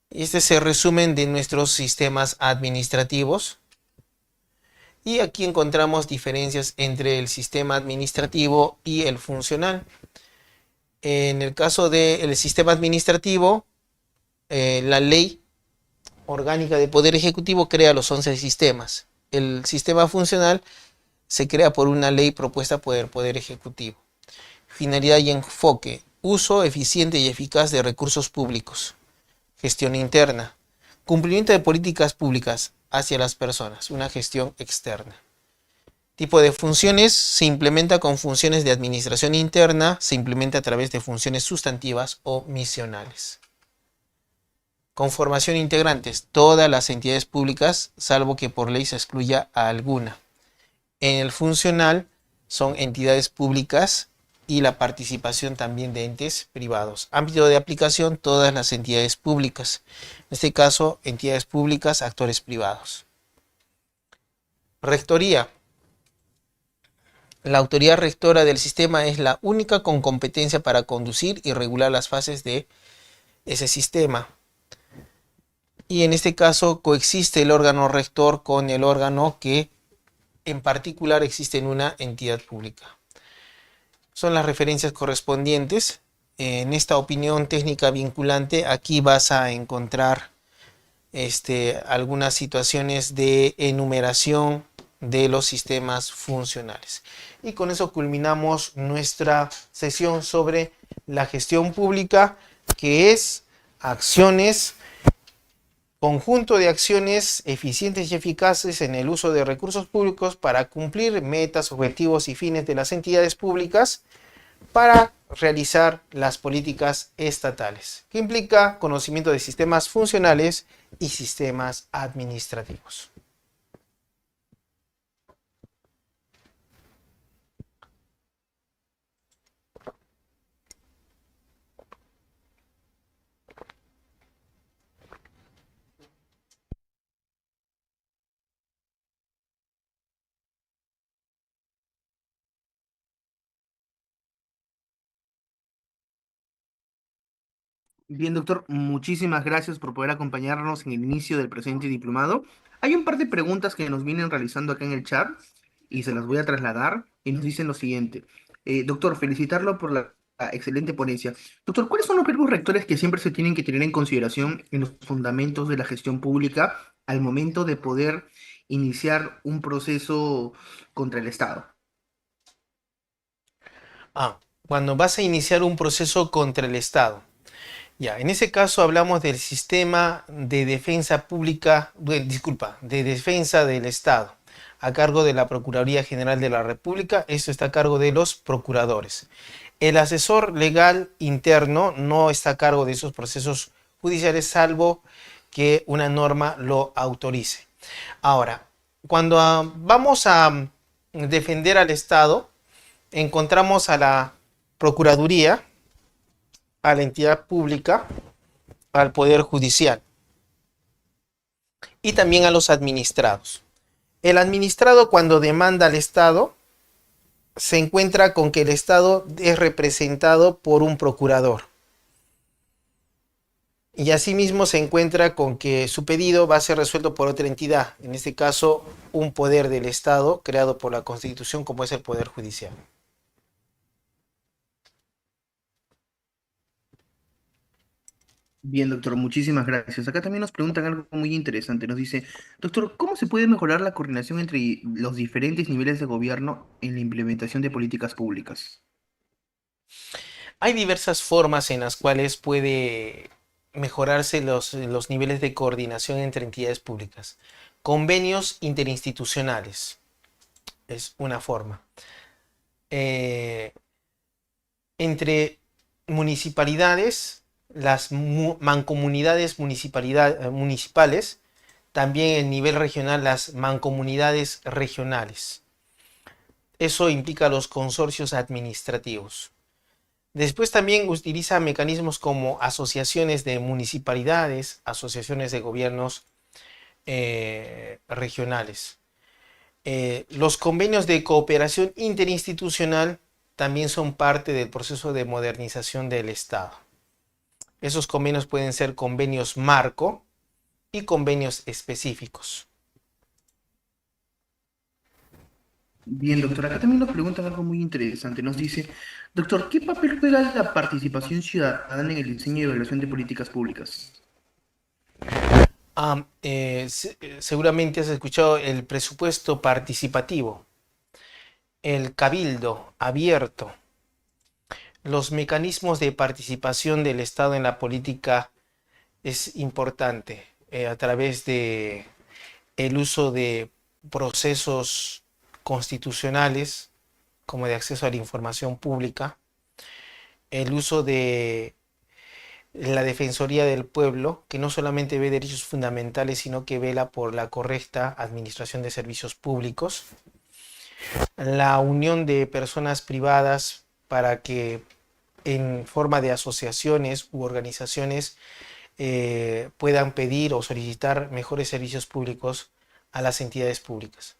Este es el resumen de nuestros sistemas administrativos. Y aquí encontramos diferencias entre el sistema administrativo y el funcional. En el caso del sistema administrativo, la ley orgánica del Poder Ejecutivo crea los 11 sistemas. El sistema funcional se crea por una ley propuesta por el Poder Ejecutivo. Finalidad y enfoque: uso eficiente y eficaz de recursos públicos. Gestión interna: cumplimiento de políticas públicas hacia las personas. Una gestión externa. Tipo de funciones: se implementa con funciones de administración interna, se implementa a través de funciones sustantivas o misionales. Conformación: integrantes: todas las entidades públicas, salvo que por ley se excluya a alguna. En el funcional son entidades públicas y la participación también de entes privados. Ámbito de aplicación: todas las entidades públicas. En este caso, entidades públicas, actores privados. Rectoría: la autoridad rectora del sistema es la única con competencia para conducir y regular las fases de ese sistema. Y en este caso coexiste el órgano rector con el órgano que en particular existe en una entidad pública. Son las referencias correspondientes. En esta opinión técnica vinculante, aquí vas a encontrar algunas situaciones de enumeración de los sistemas funcionales. Y con eso culminamos nuestra sesión sobre la gestión pública, que es acciones, conjunto de acciones eficientes y eficaces en el uso de recursos públicos para cumplir metas, objetivos y fines de las entidades públicas para realizar las políticas estatales, que implica conocimiento de sistemas funcionales y sistemas administrativos. Bien, doctor, muchísimas gracias por poder acompañarnos en el inicio del presente diplomado. Hay un par de preguntas que nos vienen realizando acá en el chat y se las voy a trasladar y nos dicen lo siguiente. Doctor, felicitarlo por la excelente ponencia. Doctor, ¿cuáles son los verbos rectores que siempre se tienen que tener en consideración en los fundamentos de la gestión pública al momento de poder iniciar un proceso contra el Estado? Cuando vas a iniciar un proceso contra el Estado. Ya, en ese caso hablamos del sistema de defensa pública, de defensa del Estado, a cargo de la Procuraduría General de la República. Esto está a cargo de los procuradores. El asesor legal interno no está a cargo de esos procesos judiciales, salvo que una norma lo autorice. Ahora, cuando vamos a defender al Estado, encontramos a la Procuraduría, a la entidad pública, al Poder Judicial y también a los administrados. El administrado, cuando demanda al Estado, se encuentra con que el Estado es representado por un procurador. Y asimismo se encuentra con que su pedido va a ser resuelto por otra entidad, en este caso un poder del Estado creado por la Constitución, como es el Poder Judicial. Bien, doctor, muchísimas gracias. Acá también nos preguntan algo muy interesante. Nos dice, doctor, ¿cómo se puede mejorar la coordinación entre los diferentes niveles de gobierno en la implementación de políticas públicas? Hay diversas formas en las cuales puede mejorarse los niveles de coordinación entre entidades públicas. Convenios interinstitucionales es una forma. Eh, Entre municipalidades, las mancomunidades municipales, también en nivel regional las mancomunidades regionales. Eso implica los consorcios administrativos. Después también utiliza mecanismos como asociaciones de municipalidades, asociaciones de gobiernos regionales. Los convenios de cooperación interinstitucional también son parte del proceso de modernización del Estado. Esos convenios pueden ser convenios marco y convenios específicos. Bien, doctor, acá también nos preguntan algo muy interesante. Nos dice, doctor, ¿qué papel juega la participación ciudadana en el diseño y evaluación de políticas públicas? Seguramente has escuchado el presupuesto participativo, el cabildo abierto, los mecanismos de participación del Estado en la política es importante a través de el uso de procesos constitucionales como de acceso a la información pública, el uso de la Defensoría del Pueblo, que no solamente ve derechos fundamentales, sino que vela por la correcta administración de servicios públicos, la unión de personas privadas para que en forma de asociaciones u organizaciones puedan pedir o solicitar mejores servicios públicos a las entidades públicas.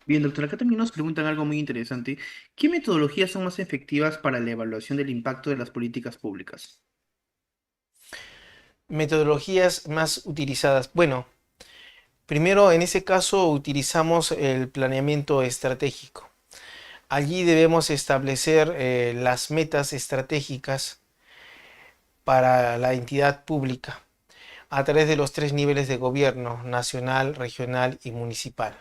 Bien, doctor, acá también nos preguntan algo muy interesante. ¿Qué metodologías son más efectivas para la evaluación del impacto de las políticas públicas? Metodologías más utilizadas. Bueno, primero en ese caso utilizamos el planeamiento estratégico. Allí debemos establecer las metas estratégicas para la entidad pública a través de los tres niveles de gobierno: nacional, regional y municipal.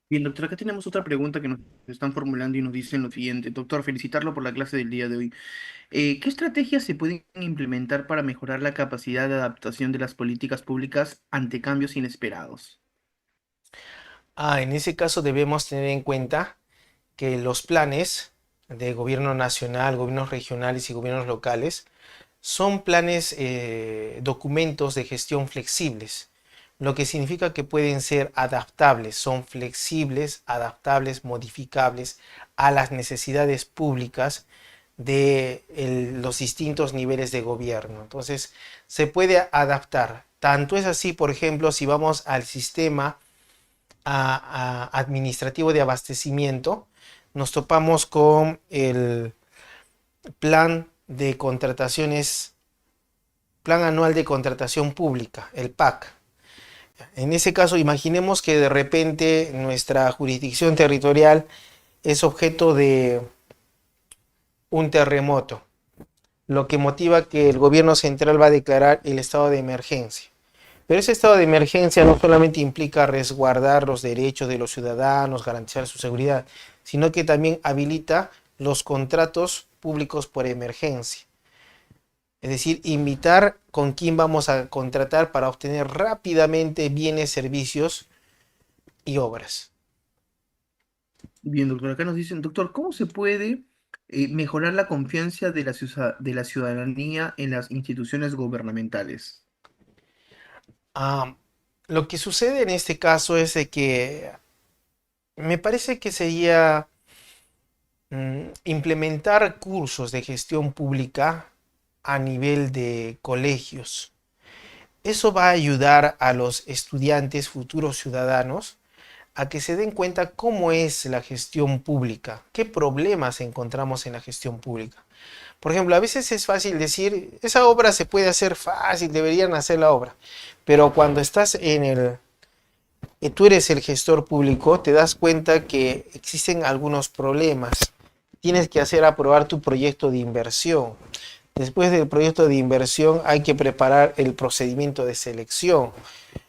Bien, doctor, acá tenemos otra pregunta que nos están formulando y nos dicen lo siguiente. Doctor, felicitarlo por la clase del día de hoy. ¿Qué estrategias se pueden implementar para mejorar la capacidad de adaptación de las políticas públicas ante cambios inesperados? En ese caso debemos tener en cuenta que los planes de gobierno nacional, gobiernos regionales y gobiernos locales son planes, documentos de gestión flexibles, lo que significa que pueden ser adaptables, son flexibles, adaptables, modificables a las necesidades públicas de los distintos niveles de gobierno. Entonces, se puede adaptar. Tanto es así, por ejemplo, si vamos al sistema administrativo de abastecimiento, nos topamos con el plan de contrataciones, plan anual de contratación pública, el PAC. En ese caso, imaginemos que de repente nuestra jurisdicción territorial es objeto de un terremoto, lo que motiva que el gobierno central va a declarar el estado de emergencia. Pero ese estado de emergencia no solamente implica resguardar los derechos de los ciudadanos, garantizar su seguridad, sino que también habilita los contratos públicos por emergencia. Es decir, invitar con quién vamos a contratar para obtener rápidamente bienes, servicios y obras. Bien, doctor, acá nos dicen, doctor, ¿cómo se puede mejorar la confianza de de la ciudadanía en las instituciones gubernamentales? Ah, lo que sucede en este caso es de que me parece que sería implementar cursos de gestión pública a nivel de colegios. Eso va a ayudar a los estudiantes, futuros ciudadanos, a que se den cuenta cómo es la gestión pública, qué problemas encontramos en la gestión pública. Por ejemplo, a veces es fácil decir, esa obra se puede hacer fácil, deberían hacer la obra, pero cuando estás tú eres el gestor público, te das cuenta que existen algunos problemas. Tienes que hacer aprobar tu proyecto de inversión. Después del proyecto de inversión hay que preparar el procedimiento de selección.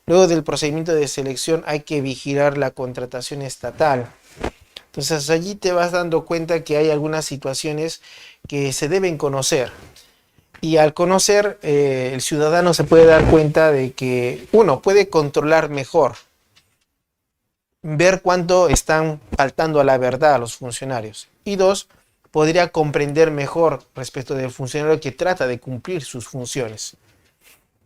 Luego del procedimiento de selección hay que vigilar la contratación estatal. Entonces allí te vas dando cuenta que hay algunas situaciones que se deben conocer. Y al conocer, el ciudadano se puede dar cuenta de que, uno, puede controlar mejor, ver cuánto están faltando a la verdad a los funcionarios. Y dos, podría comprender mejor respecto del funcionario que trata de cumplir sus funciones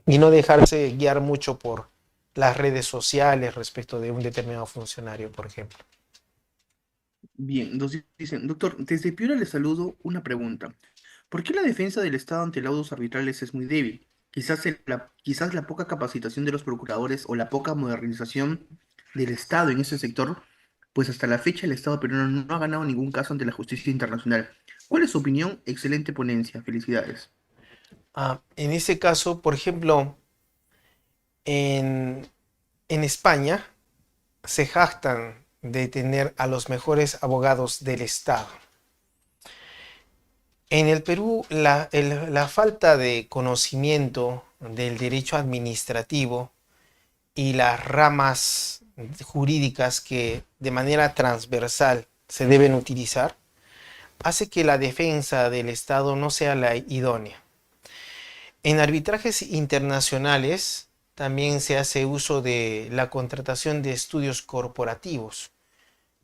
y no dejarse guiar mucho por las redes sociales respecto de un determinado funcionario, por ejemplo. Bien, nos dicen, doctor, desde Piura le saludo una pregunta. ¿Por qué la defensa del Estado ante laudos arbitrales es muy débil? Quizás la poca capacitación de los procuradores o la poca modernización del Estado en ese sector, pues hasta la fecha el Estado peruano no ha ganado ningún caso ante la justicia internacional. ¿Cuál es su opinión? Excelente ponencia, felicidades. En ese caso, por ejemplo, en, en España se jactan de tener a los mejores abogados del Estado. En el Perú, la falta de conocimiento del derecho administrativo y las ramas jurídicas que de manera transversal se deben utilizar hace que la defensa del Estado no sea la idónea. En arbitrajes internacionales también se hace uso de la contratación de estudios corporativos,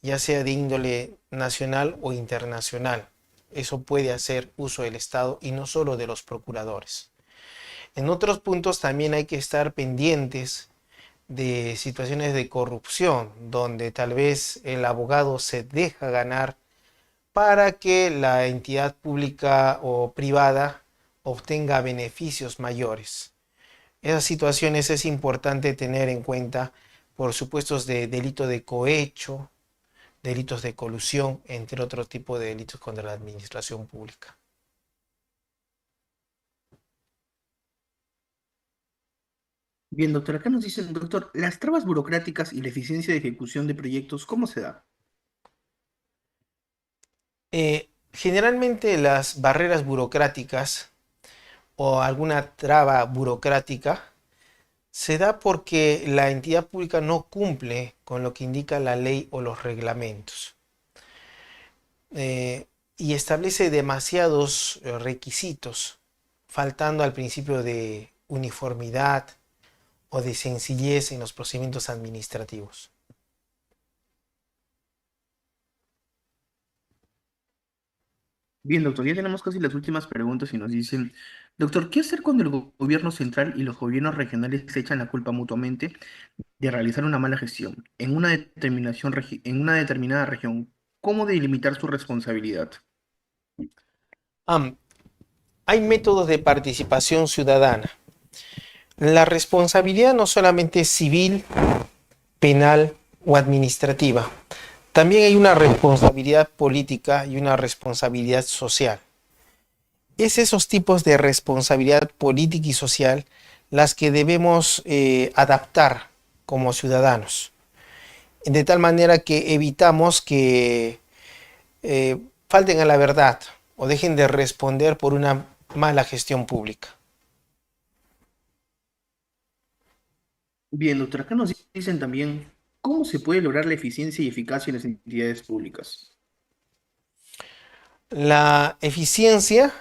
ya sea de índole nacional o internacional. Eso puede hacer uso del Estado y no solo de los procuradores. En otros puntos también hay que estar pendientes de situaciones de corrupción, donde tal vez el abogado se deja ganar para que la entidad pública o privada obtenga beneficios mayores. Esas situaciones es importante tener en cuenta por supuestos de delito de cohecho, delitos de colusión, entre otros tipos de delitos contra la administración pública. Bien, doctor, acá nos dicen, doctor, las trabas burocráticas y la eficiencia de ejecución de proyectos, ¿cómo se da? Generalmente las barreras burocráticas o alguna traba burocrática se da porque la entidad pública no cumple con lo que indica la ley o los reglamentos y establece demasiados requisitos, faltando al principio de uniformidad o de sencillez en los procedimientos administrativos. Bien, doctor, ya tenemos casi las últimas preguntas y nos dicen, doctor, ¿qué hacer cuando el gobierno central y los gobiernos regionales se echan la culpa mutuamente de realizar una mala gestión en una en una determinada región? ¿Cómo delimitar su responsabilidad? Am, Hay métodos de participación ciudadana. La responsabilidad no solamente es civil, penal o administrativa. También hay una responsabilidad política y una responsabilidad social. Es esos tipos de responsabilidad política y social las que debemos adaptar como ciudadanos, de tal manera que evitamos que falten a la verdad o dejen de responder por una mala gestión pública. Bien, doctor, acá nos dicen también, ¿cómo se puede lograr la eficiencia y eficacia en las entidades públicas? La eficiencia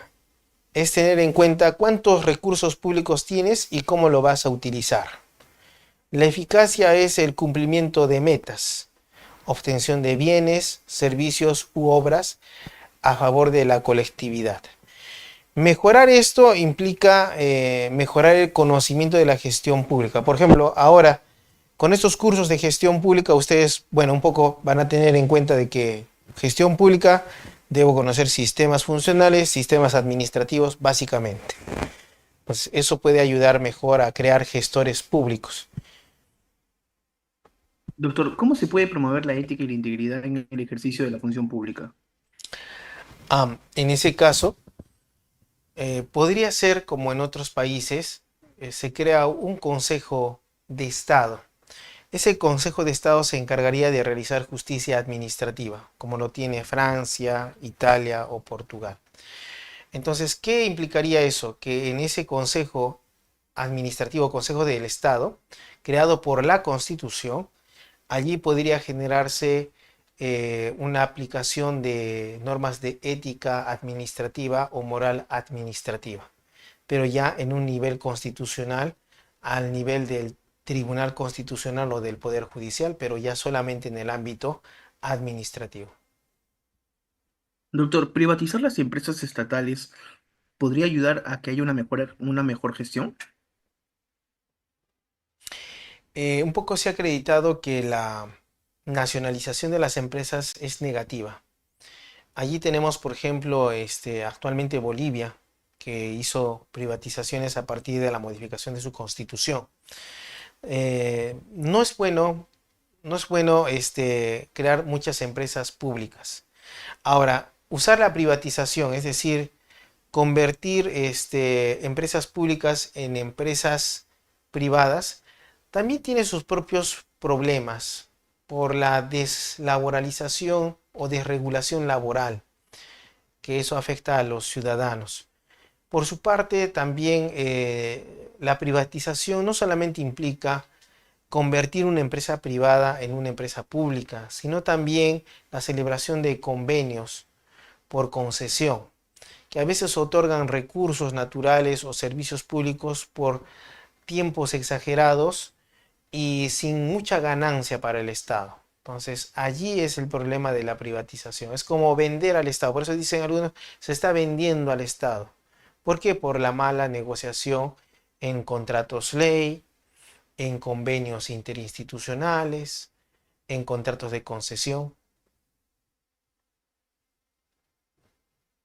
es tener en cuenta cuántos recursos públicos tienes y cómo lo vas a utilizar. La eficacia es el cumplimiento de metas, obtención de bienes, servicios u obras a favor de la colectividad. Mejorar esto implica mejorar el conocimiento de la gestión pública. Por ejemplo, ahora con estos cursos de gestión pública ustedes, bueno, un poco van a tener en cuenta de que gestión pública debo conocer sistemas funcionales, sistemas administrativos, básicamente. Pues eso puede ayudar mejor a crear gestores públicos. Doctor, ¿cómo se puede promover la ética y la integridad en el ejercicio de la función pública? En ese caso, podría ser como en otros países, se crea un consejo de Estado. Ese consejo de Estado se encargaría de realizar justicia administrativa, como lo tiene Francia, Italia o Portugal. Entonces, ¿qué implicaría eso? Que en ese consejo administrativo, consejo del Estado, creado por la Constitución, allí podría generarse una aplicación de normas de ética administrativa o moral administrativa, pero ya en un nivel constitucional, al nivel del Tribunal Constitucional o del Poder Judicial, pero ya solamente en el ámbito administrativo. Doctor, ¿privatizar las empresas estatales podría ayudar a que haya una mejor gestión? Un poco se ha acreditado que la nacionalización de las empresas es negativa. Allí tenemos, por ejemplo, actualmente Bolivia, que hizo privatizaciones a partir de la modificación de su constitución. No es bueno, no es bueno crear muchas empresas públicas. Ahora, usar la privatización, es decir, convertir empresas públicas en empresas privadas, también tiene sus propios problemas, por la deslaboralización o desregulación laboral, que eso afecta a los ciudadanos. Por su parte, también la privatización no solamente implica convertir una empresa privada en una empresa pública, sino también la celebración de convenios por concesión, que a veces otorgan recursos naturales o servicios públicos por tiempos exagerados y sin mucha ganancia para el Estado. Entonces, allí es el problema de la privatización. Es como vender al Estado. Por eso dicen algunos, se está vendiendo al Estado. ¿Por qué? Por la mala negociación en contratos ley, en convenios interinstitucionales, en contratos de concesión.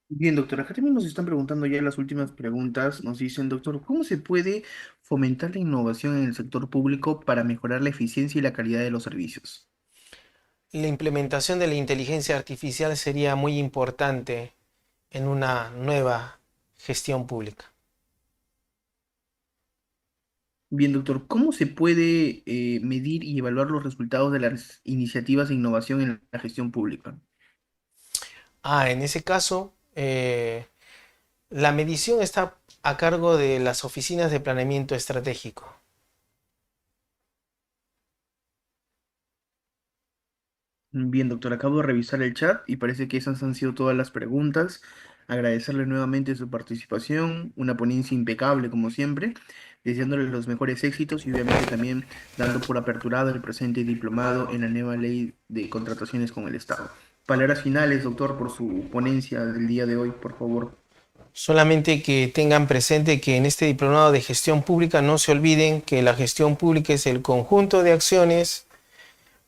Bien, doctor, acá también nos están preguntando ya las últimas preguntas. Nos dicen, doctor, ¿cómo se puede fomentar la innovación en el sector público para mejorar la eficiencia y la calidad de los servicios? La implementación de la inteligencia artificial sería muy importante en una nueva gestión pública. Bien, doctor, ¿cómo se puede medir y evaluar los resultados de las iniciativas de innovación en la gestión pública? En ese caso, la medición está a cargo de las oficinas de planeamiento estratégico. Bien, doctor, acabo de revisar el chat y parece que esas han sido todas las preguntas. Agradecerle nuevamente su participación, una ponencia impecable como siempre, deseándole los mejores éxitos y obviamente también dando por aperturado el presente diplomado en la nueva ley de contrataciones con el Estado. Palabras finales, doctor, por su ponencia del día de hoy, por favor. Solamente que tengan presente que en este diplomado de gestión pública no se olviden que la gestión pública es el conjunto de acciones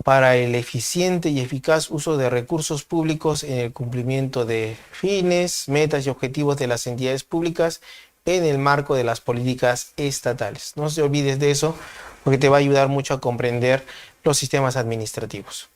para el eficiente y eficaz uso de recursos públicos en el cumplimiento de fines, metas y objetivos de las entidades públicas en el marco de las políticas estatales. No se olvides de eso porque te va a ayudar mucho a comprender los sistemas administrativos.